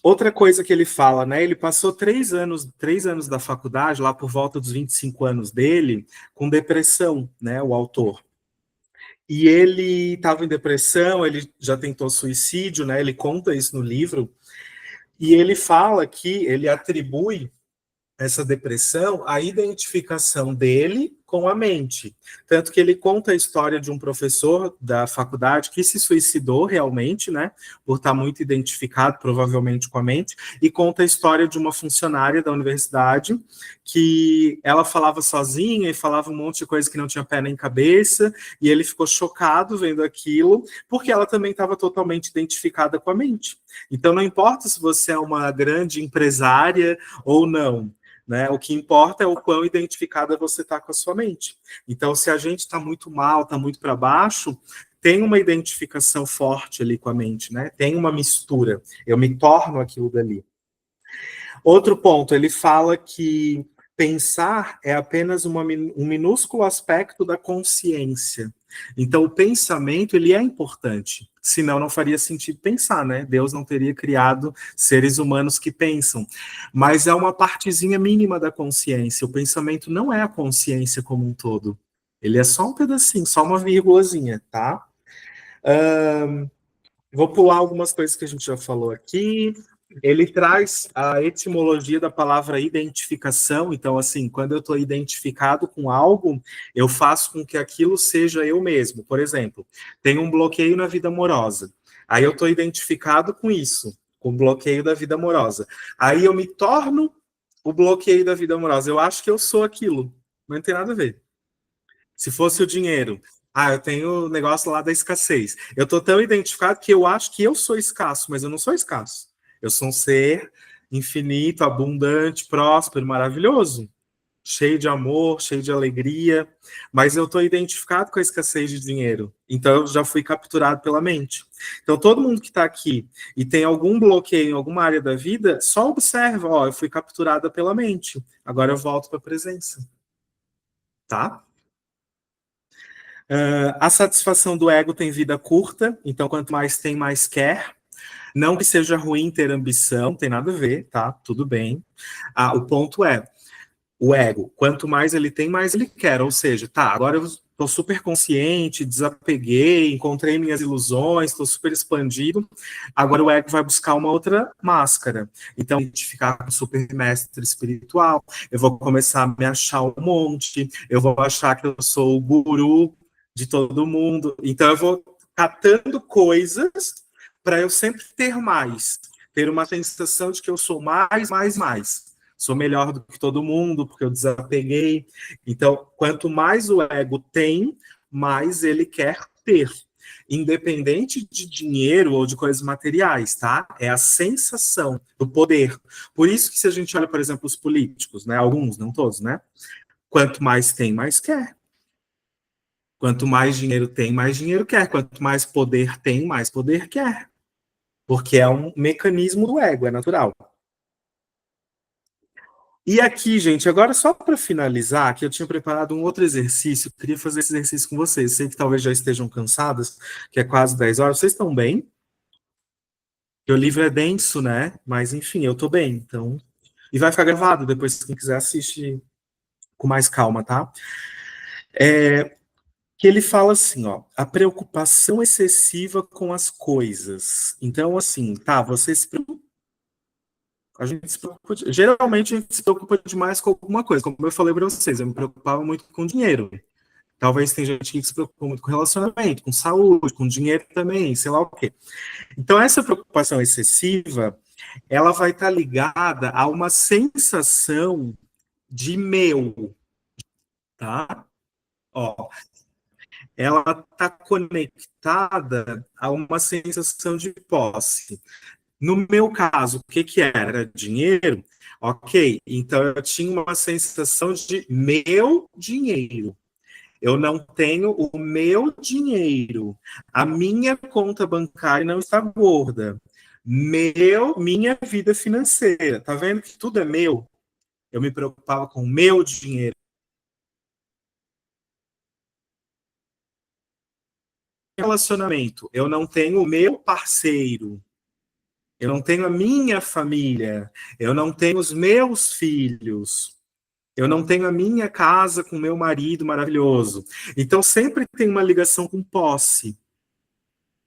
A: Outra coisa que ele fala, né? Ele passou 3 anos da faculdade, lá por volta dos 25 anos dele, com depressão, né? O autor. E ele estava em depressão, ele já tentou suicídio, né? Ele conta isso no livro. E ele fala que ele atribui essa depressão à identificação dele com a mente. Tanto que ele conta a história de um professor da faculdade que se suicidou realmente, né, por estar muito identificado, provavelmente, com a mente, e conta a história de uma funcionária da universidade que ela falava sozinha e falava um monte de coisa que não tinha pé nem cabeça, e ele ficou chocado vendo aquilo, porque ela também estava totalmente identificada com a mente. Então, não importa se você é uma grande empresária ou não, né? O que importa é o quão identificada você está com a sua mente. Então, se a gente está muito mal, está muito para baixo, tem uma identificação forte ali com a mente, né? Tem uma mistura. Eu me torno aquilo dali. Outro ponto, ele fala que pensar é apenas um minúsculo aspecto da consciência. Então, o pensamento, ele é importante. Senão, não faria sentido pensar, né? Deus não teria criado seres humanos que pensam. Mas é uma partezinha mínima da consciência. O pensamento não é a consciência como um todo. Ele é só um pedacinho, só uma vírgulazinha, tá? Vou pular algumas coisas que a gente já falou aqui. Ele traz a etimologia da palavra identificação. Então, assim, quando eu estou identificado com algo, eu faço com que aquilo seja eu mesmo. Por exemplo, tem um bloqueio na vida amorosa. Aí eu estou identificado com isso, com o bloqueio da vida amorosa. Aí eu me torno o bloqueio da vida amorosa. Eu acho que eu sou aquilo. Não tem nada a ver. Se fosse o dinheiro, eu tenho o negócio lá da escassez. Eu tô tão identificado que eu acho que eu sou escasso, mas eu não sou escasso. Eu sou um ser infinito, abundante, próspero, maravilhoso, cheio de amor, cheio de alegria, mas eu tô identificado com a escassez de dinheiro. Então eu já fui capturado pela mente. Então todo mundo que está aqui e tem algum bloqueio em alguma área da vida, só observa, ó, eu fui capturada pela mente. Agora eu volto para a presença, tá? A satisfação do ego tem vida curta, então quanto mais tem, mais quer. Não que seja ruim ter ambição, tem nada a ver, tá? Tudo bem. O ponto é, o ego, quanto mais ele tem, mais ele quer. Ou seja, tá, agora eu estou super consciente, desapeguei, encontrei minhas ilusões, estou super expandido. Agora o ego vai buscar uma outra máscara. Então, identificar com o super mestre espiritual, eu vou começar a me achar um monte, eu vou achar que eu sou o guru de todo mundo. Então, eu vou catando coisas para eu sempre ter mais, ter uma sensação de que eu sou mais, mais, mais. Sou melhor do que todo mundo, porque eu desapeguei. Então, quanto mais o ego tem, mais ele quer ter. Independente de dinheiro ou de coisas materiais, tá? É a sensação do poder. Por isso que se a gente olha, por exemplo, os políticos, né? Alguns, não todos, né? Quanto mais tem, mais quer. Quanto mais dinheiro tem, mais dinheiro quer. Quanto mais poder tem, mais poder quer. Porque é um mecanismo do ego, é natural. E aqui, gente, agora só para finalizar, que eu tinha preparado um outro exercício, eu queria fazer esse exercício com vocês. Sei que talvez já estejam cansadas, que é quase 10 horas. Vocês estão bem? Porque o livro é denso, né? Mas enfim, eu estou bem. Então, e vai ficar gravado depois, quem quiser assiste com mais calma, tá? Que ele fala assim, ó, a preocupação excessiva com as coisas. Então, assim, tá, você se preocupa. A gente se preocupa, geralmente a gente se preocupa demais com alguma coisa. Como eu falei para vocês, eu me preocupava muito com dinheiro. Talvez tem gente que se preocupa muito com relacionamento, com saúde, com dinheiro também, sei lá o quê. Então, essa preocupação excessiva, ela vai estar ligada a uma sensação de meu, tá? Ó, ela está conectada a uma sensação de posse. No meu caso, o que que era? Era dinheiro? Ok, então eu tinha uma sensação de meu dinheiro. Eu não tenho o meu dinheiro. A minha conta bancária não está gorda. Minha vida financeira. Tá vendo que tudo é meu? Eu me preocupava com o meu dinheiro. Relacionamento. Eu não tenho o meu parceiro. Eu não tenho a minha família, eu não tenho os meus filhos, eu não tenho a minha casa com meu marido maravilhoso. Então sempre tem uma ligação com posse.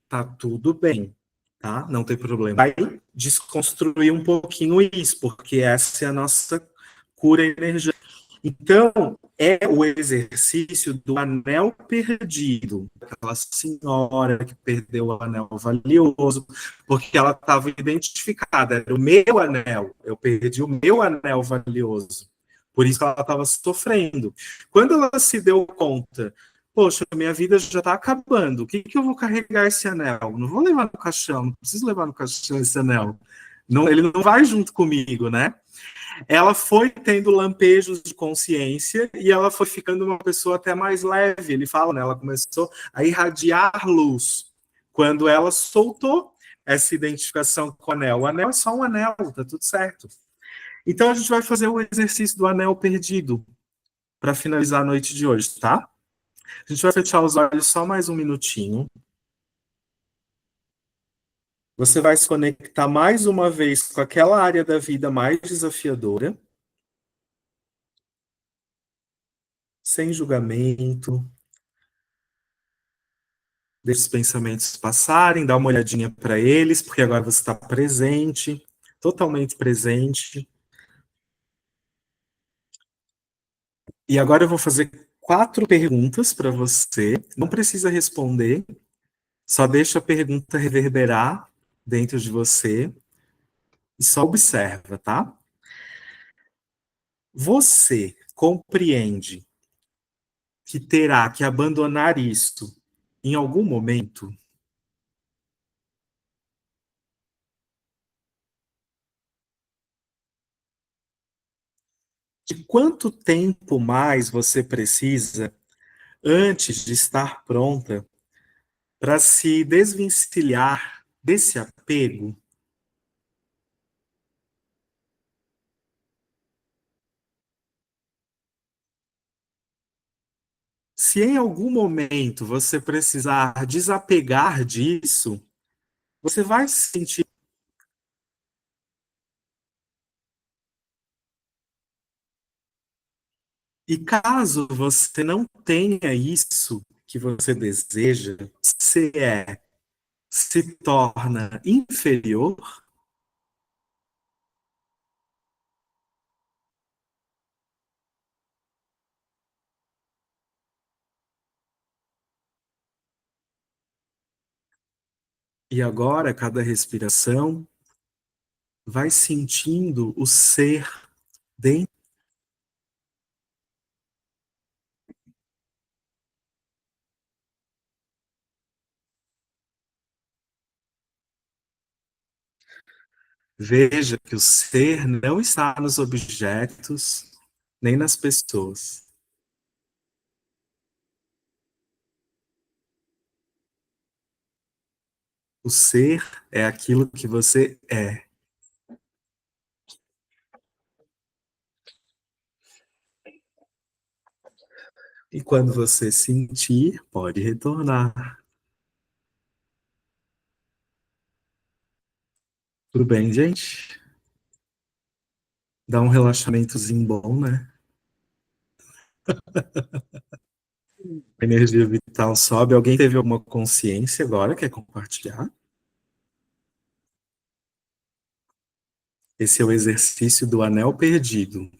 A: Tá tudo bem, tá? Não tem problema. Vai desconstruir um pouquinho isso, porque essa é a nossa cura energética. Então, é o exercício do anel perdido. Aquela senhora que perdeu o anel valioso, porque ela estava identificada, era o meu anel, eu perdi o meu anel valioso. Por isso que ela estava sofrendo. Quando ela se deu conta, poxa, minha vida já está acabando, o que, que eu vou carregar esse anel? Não vou levar no caixão, não preciso levar no caixão esse anel. Não, ele não vai junto comigo, né? Ela foi tendo lampejos de consciência e ela foi ficando uma pessoa até mais leve. Ele fala, né? Ela começou a irradiar luz. Quando ela soltou essa identificação com o anel. O anel é só um anel, tá tudo certo. Então a gente vai fazer o exercício do anel perdido para finalizar a noite de hoje, tá? A gente vai fechar os olhos só mais um minutinho. Você vai se conectar mais uma vez com aquela área da vida mais desafiadora, sem julgamento. Deixa os pensamentos passarem, dá uma olhadinha para eles, porque agora você está presente, totalmente presente. E agora eu vou fazer 4 perguntas para você. Não precisa responder, só deixa a pergunta reverberar dentro de você e só observa, tá? Você compreende que terá que abandonar isso em algum momento? De quanto tempo mais você precisa antes de estar pronta para se desvencilhar desse apego? Se em algum momento você precisar desapegar disso, você vai se sentir. E caso você não tenha isso que você deseja, se torna inferior. E agora, cada respiração, vai sentindo o ser dentro. Veja que o ser não está nos objetos, nem nas pessoas. O ser é aquilo que você é. E quando você sentir, pode retornar. Tudo bem, gente? Dá um relaxamentozinho bom, né? A energia vital sobe. Alguém teve alguma consciência agora? Quer compartilhar? Esse é o exercício do anel perdido.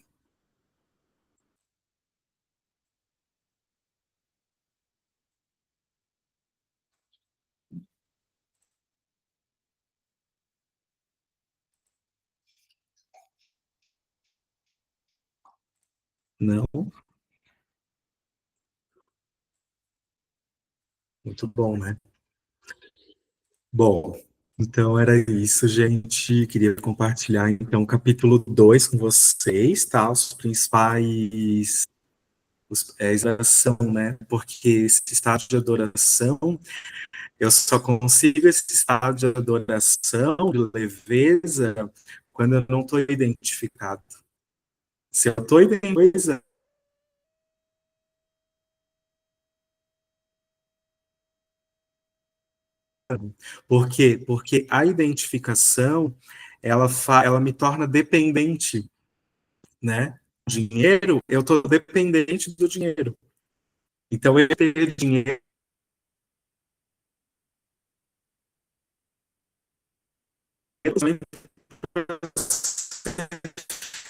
A: Não? Muito bom, né? Bom, então era isso, gente. Queria compartilhar, então, o capítulo 2 com vocês, tá? Os principais adoração, né? Porque esse estado de adoração, eu só consigo esse estado de adoração, de leveza, quando eu não estou identificado. Se eu estou identificado, Por quê? Porque a identificação, ela me torna dependente, né? Dinheiro, eu estou dependente do dinheiro. Então, eu ter dinheiro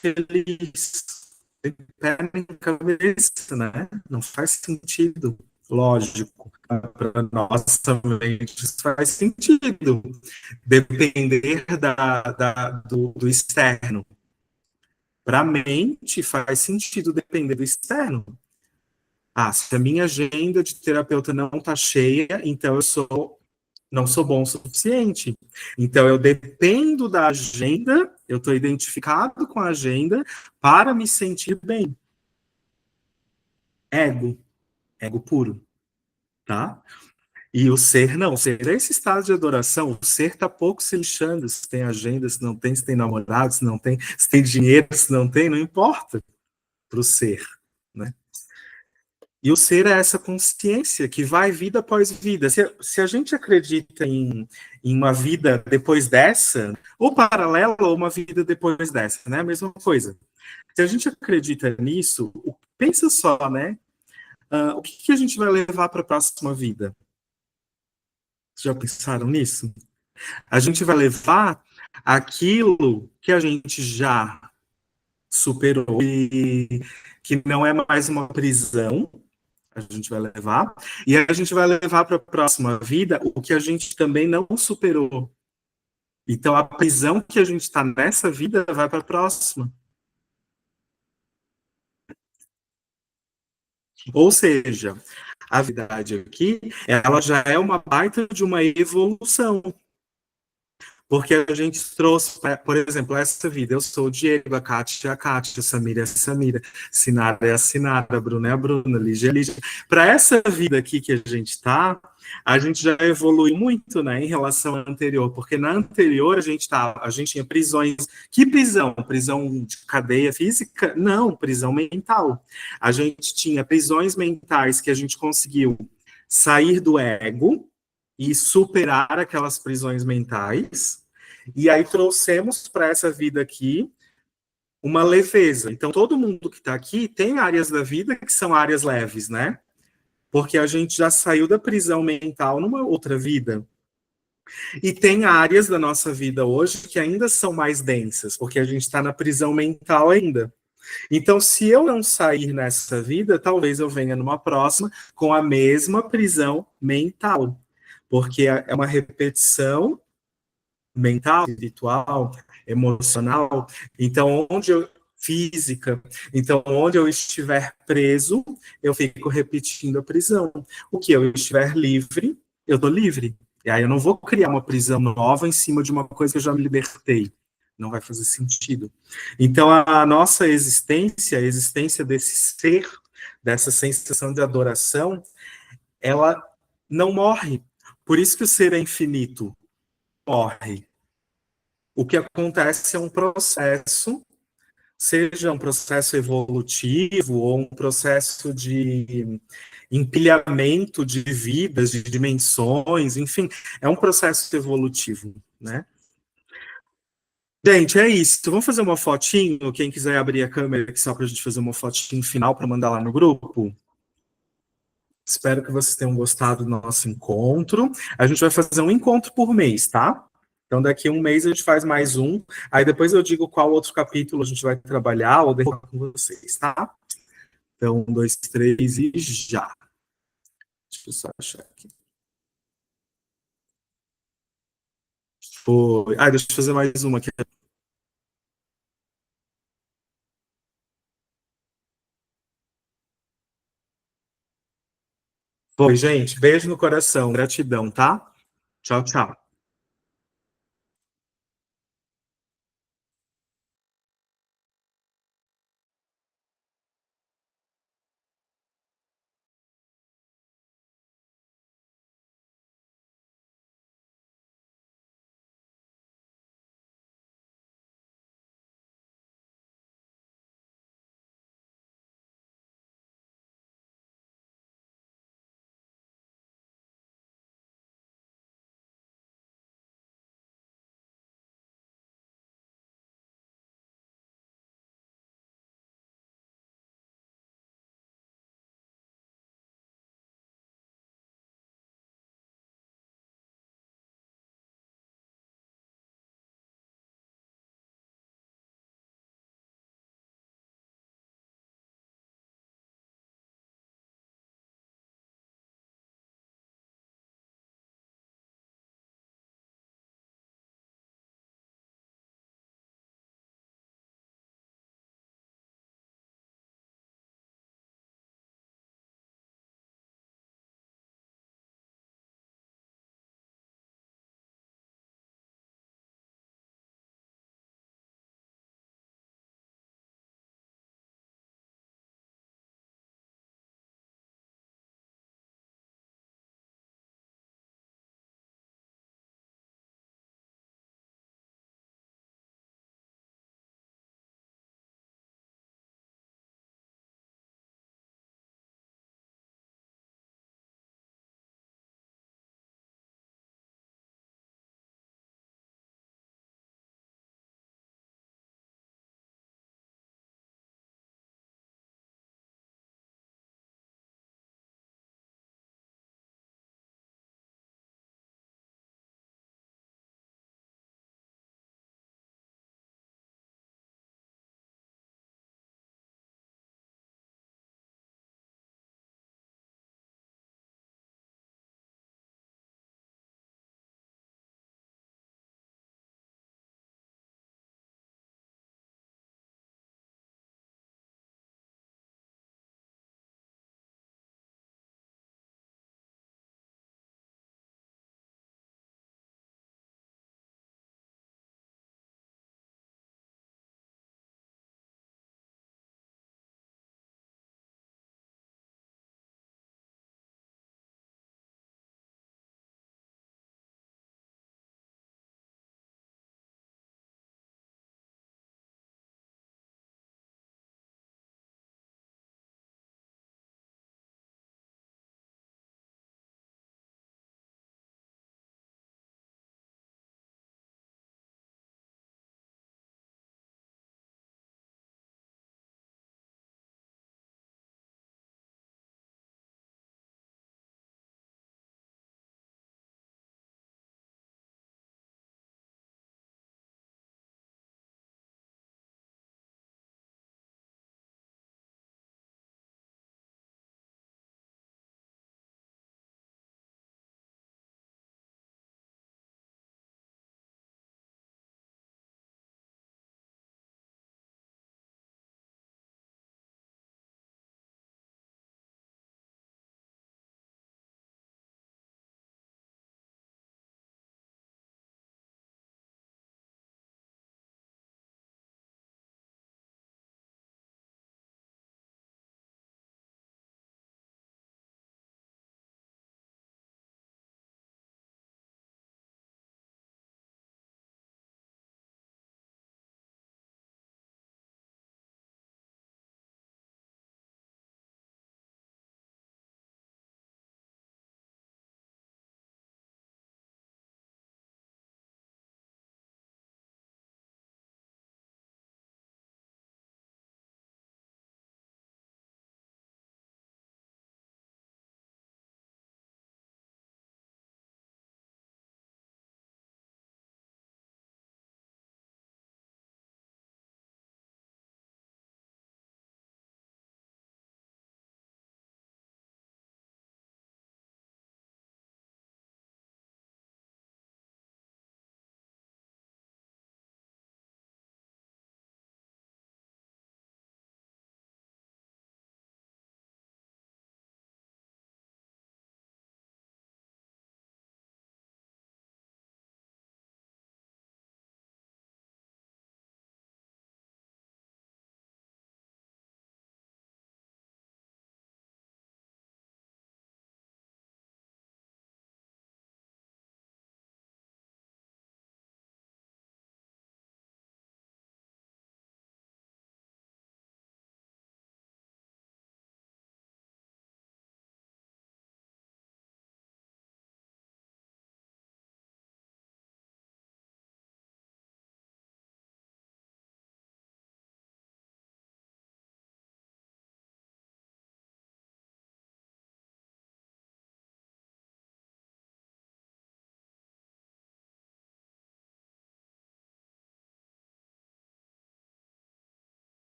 A: feliz. Tem pé na cabeça, né? Não faz sentido. Lógico, para nossa mente isso faz sentido. Depender do externo. Para a mente faz sentido depender do externo. Ah, se a minha agenda de terapeuta não está cheia, então não sou bom o suficiente. Então eu dependo da agenda, eu estou identificado com a agenda para me sentir bem. Ego puro, tá? E o ser não, o ser é esse estado de adoração. O ser está pouco se lixando se tem agenda, se não tem, se tem namorado, se não tem, se tem dinheiro, se não tem, não importa para o ser, né? E o ser é essa consciência que vai vida após vida. Se a gente acredita em uma vida depois dessa, ou paralela, ou uma vida depois dessa, né? A mesma coisa. Se a gente acredita nisso, pensa só, né? O que a gente vai levar para a próxima vida? Já pensaram nisso? A gente vai levar aquilo que a gente já superou e que não é mais uma prisão, a gente vai levar, e a gente vai levar para a próxima vida o que a gente também não superou. Então, a prisão que a gente está nessa vida vai para a próxima. Ou seja, a verdade aqui, ela já é uma baita de uma evolução. Porque a gente trouxe, por exemplo, essa vida. Eu sou o Diego, a Kátia é a Kátia, a Samira é a Samira, Sinara é a Sinara, a Bruna é a Bruna, a Lígia é a Lígia. Para essa vida aqui que a gente está, a gente já evoluiu muito, né, em relação à anterior, porque na anterior a gente tinha prisões. Que prisão? Prisão de cadeia física? Não, prisão mental. A gente tinha prisões mentais que a gente conseguiu sair do ego e superar aquelas prisões mentais. E aí trouxemos para essa vida aqui uma leveza. Então, todo mundo que está aqui tem áreas da vida que são áreas leves, né? Porque a gente já saiu da prisão mental numa outra vida. E tem áreas da nossa vida hoje que ainda são mais densas, porque a gente está na prisão mental ainda. Então, se eu não sair nessa vida, talvez eu venha numa próxima com a mesma prisão mental. Porque é uma repetição mental, espiritual, emocional. Então, física. Então, onde eu estiver preso, eu fico repetindo a prisão. O que eu estiver livre, eu estou livre. E aí eu não vou criar uma prisão nova em cima de uma coisa que eu já me libertei. Não vai fazer sentido. Então, a nossa existência, a existência desse ser, dessa sensação de adoração, ela não morre. Por isso que o ser é infinito. Morre. O que acontece é um processo, seja um processo evolutivo ou um processo de empilhamento de vidas, de dimensões, enfim, é um processo evolutivo, né? Gente, é isso. Vamos fazer uma fotinho? Quem quiser abrir a câmera aqui só para a gente fazer uma fotinho final para mandar lá no grupo. Espero que vocês tenham gostado do nosso encontro. A gente vai fazer um encontro por mês, tá? Então, daqui a um mês a gente faz mais um. Aí depois eu digo qual outro capítulo a gente vai trabalhar ou derrubar com vocês, tá? Então, 1, 2, 3 e já. Deixa eu só achar aqui. Foi. Ah, deixa eu fazer mais uma aqui. Foi, gente. Beijo no coração. Gratidão, tá? Tchau, tchau.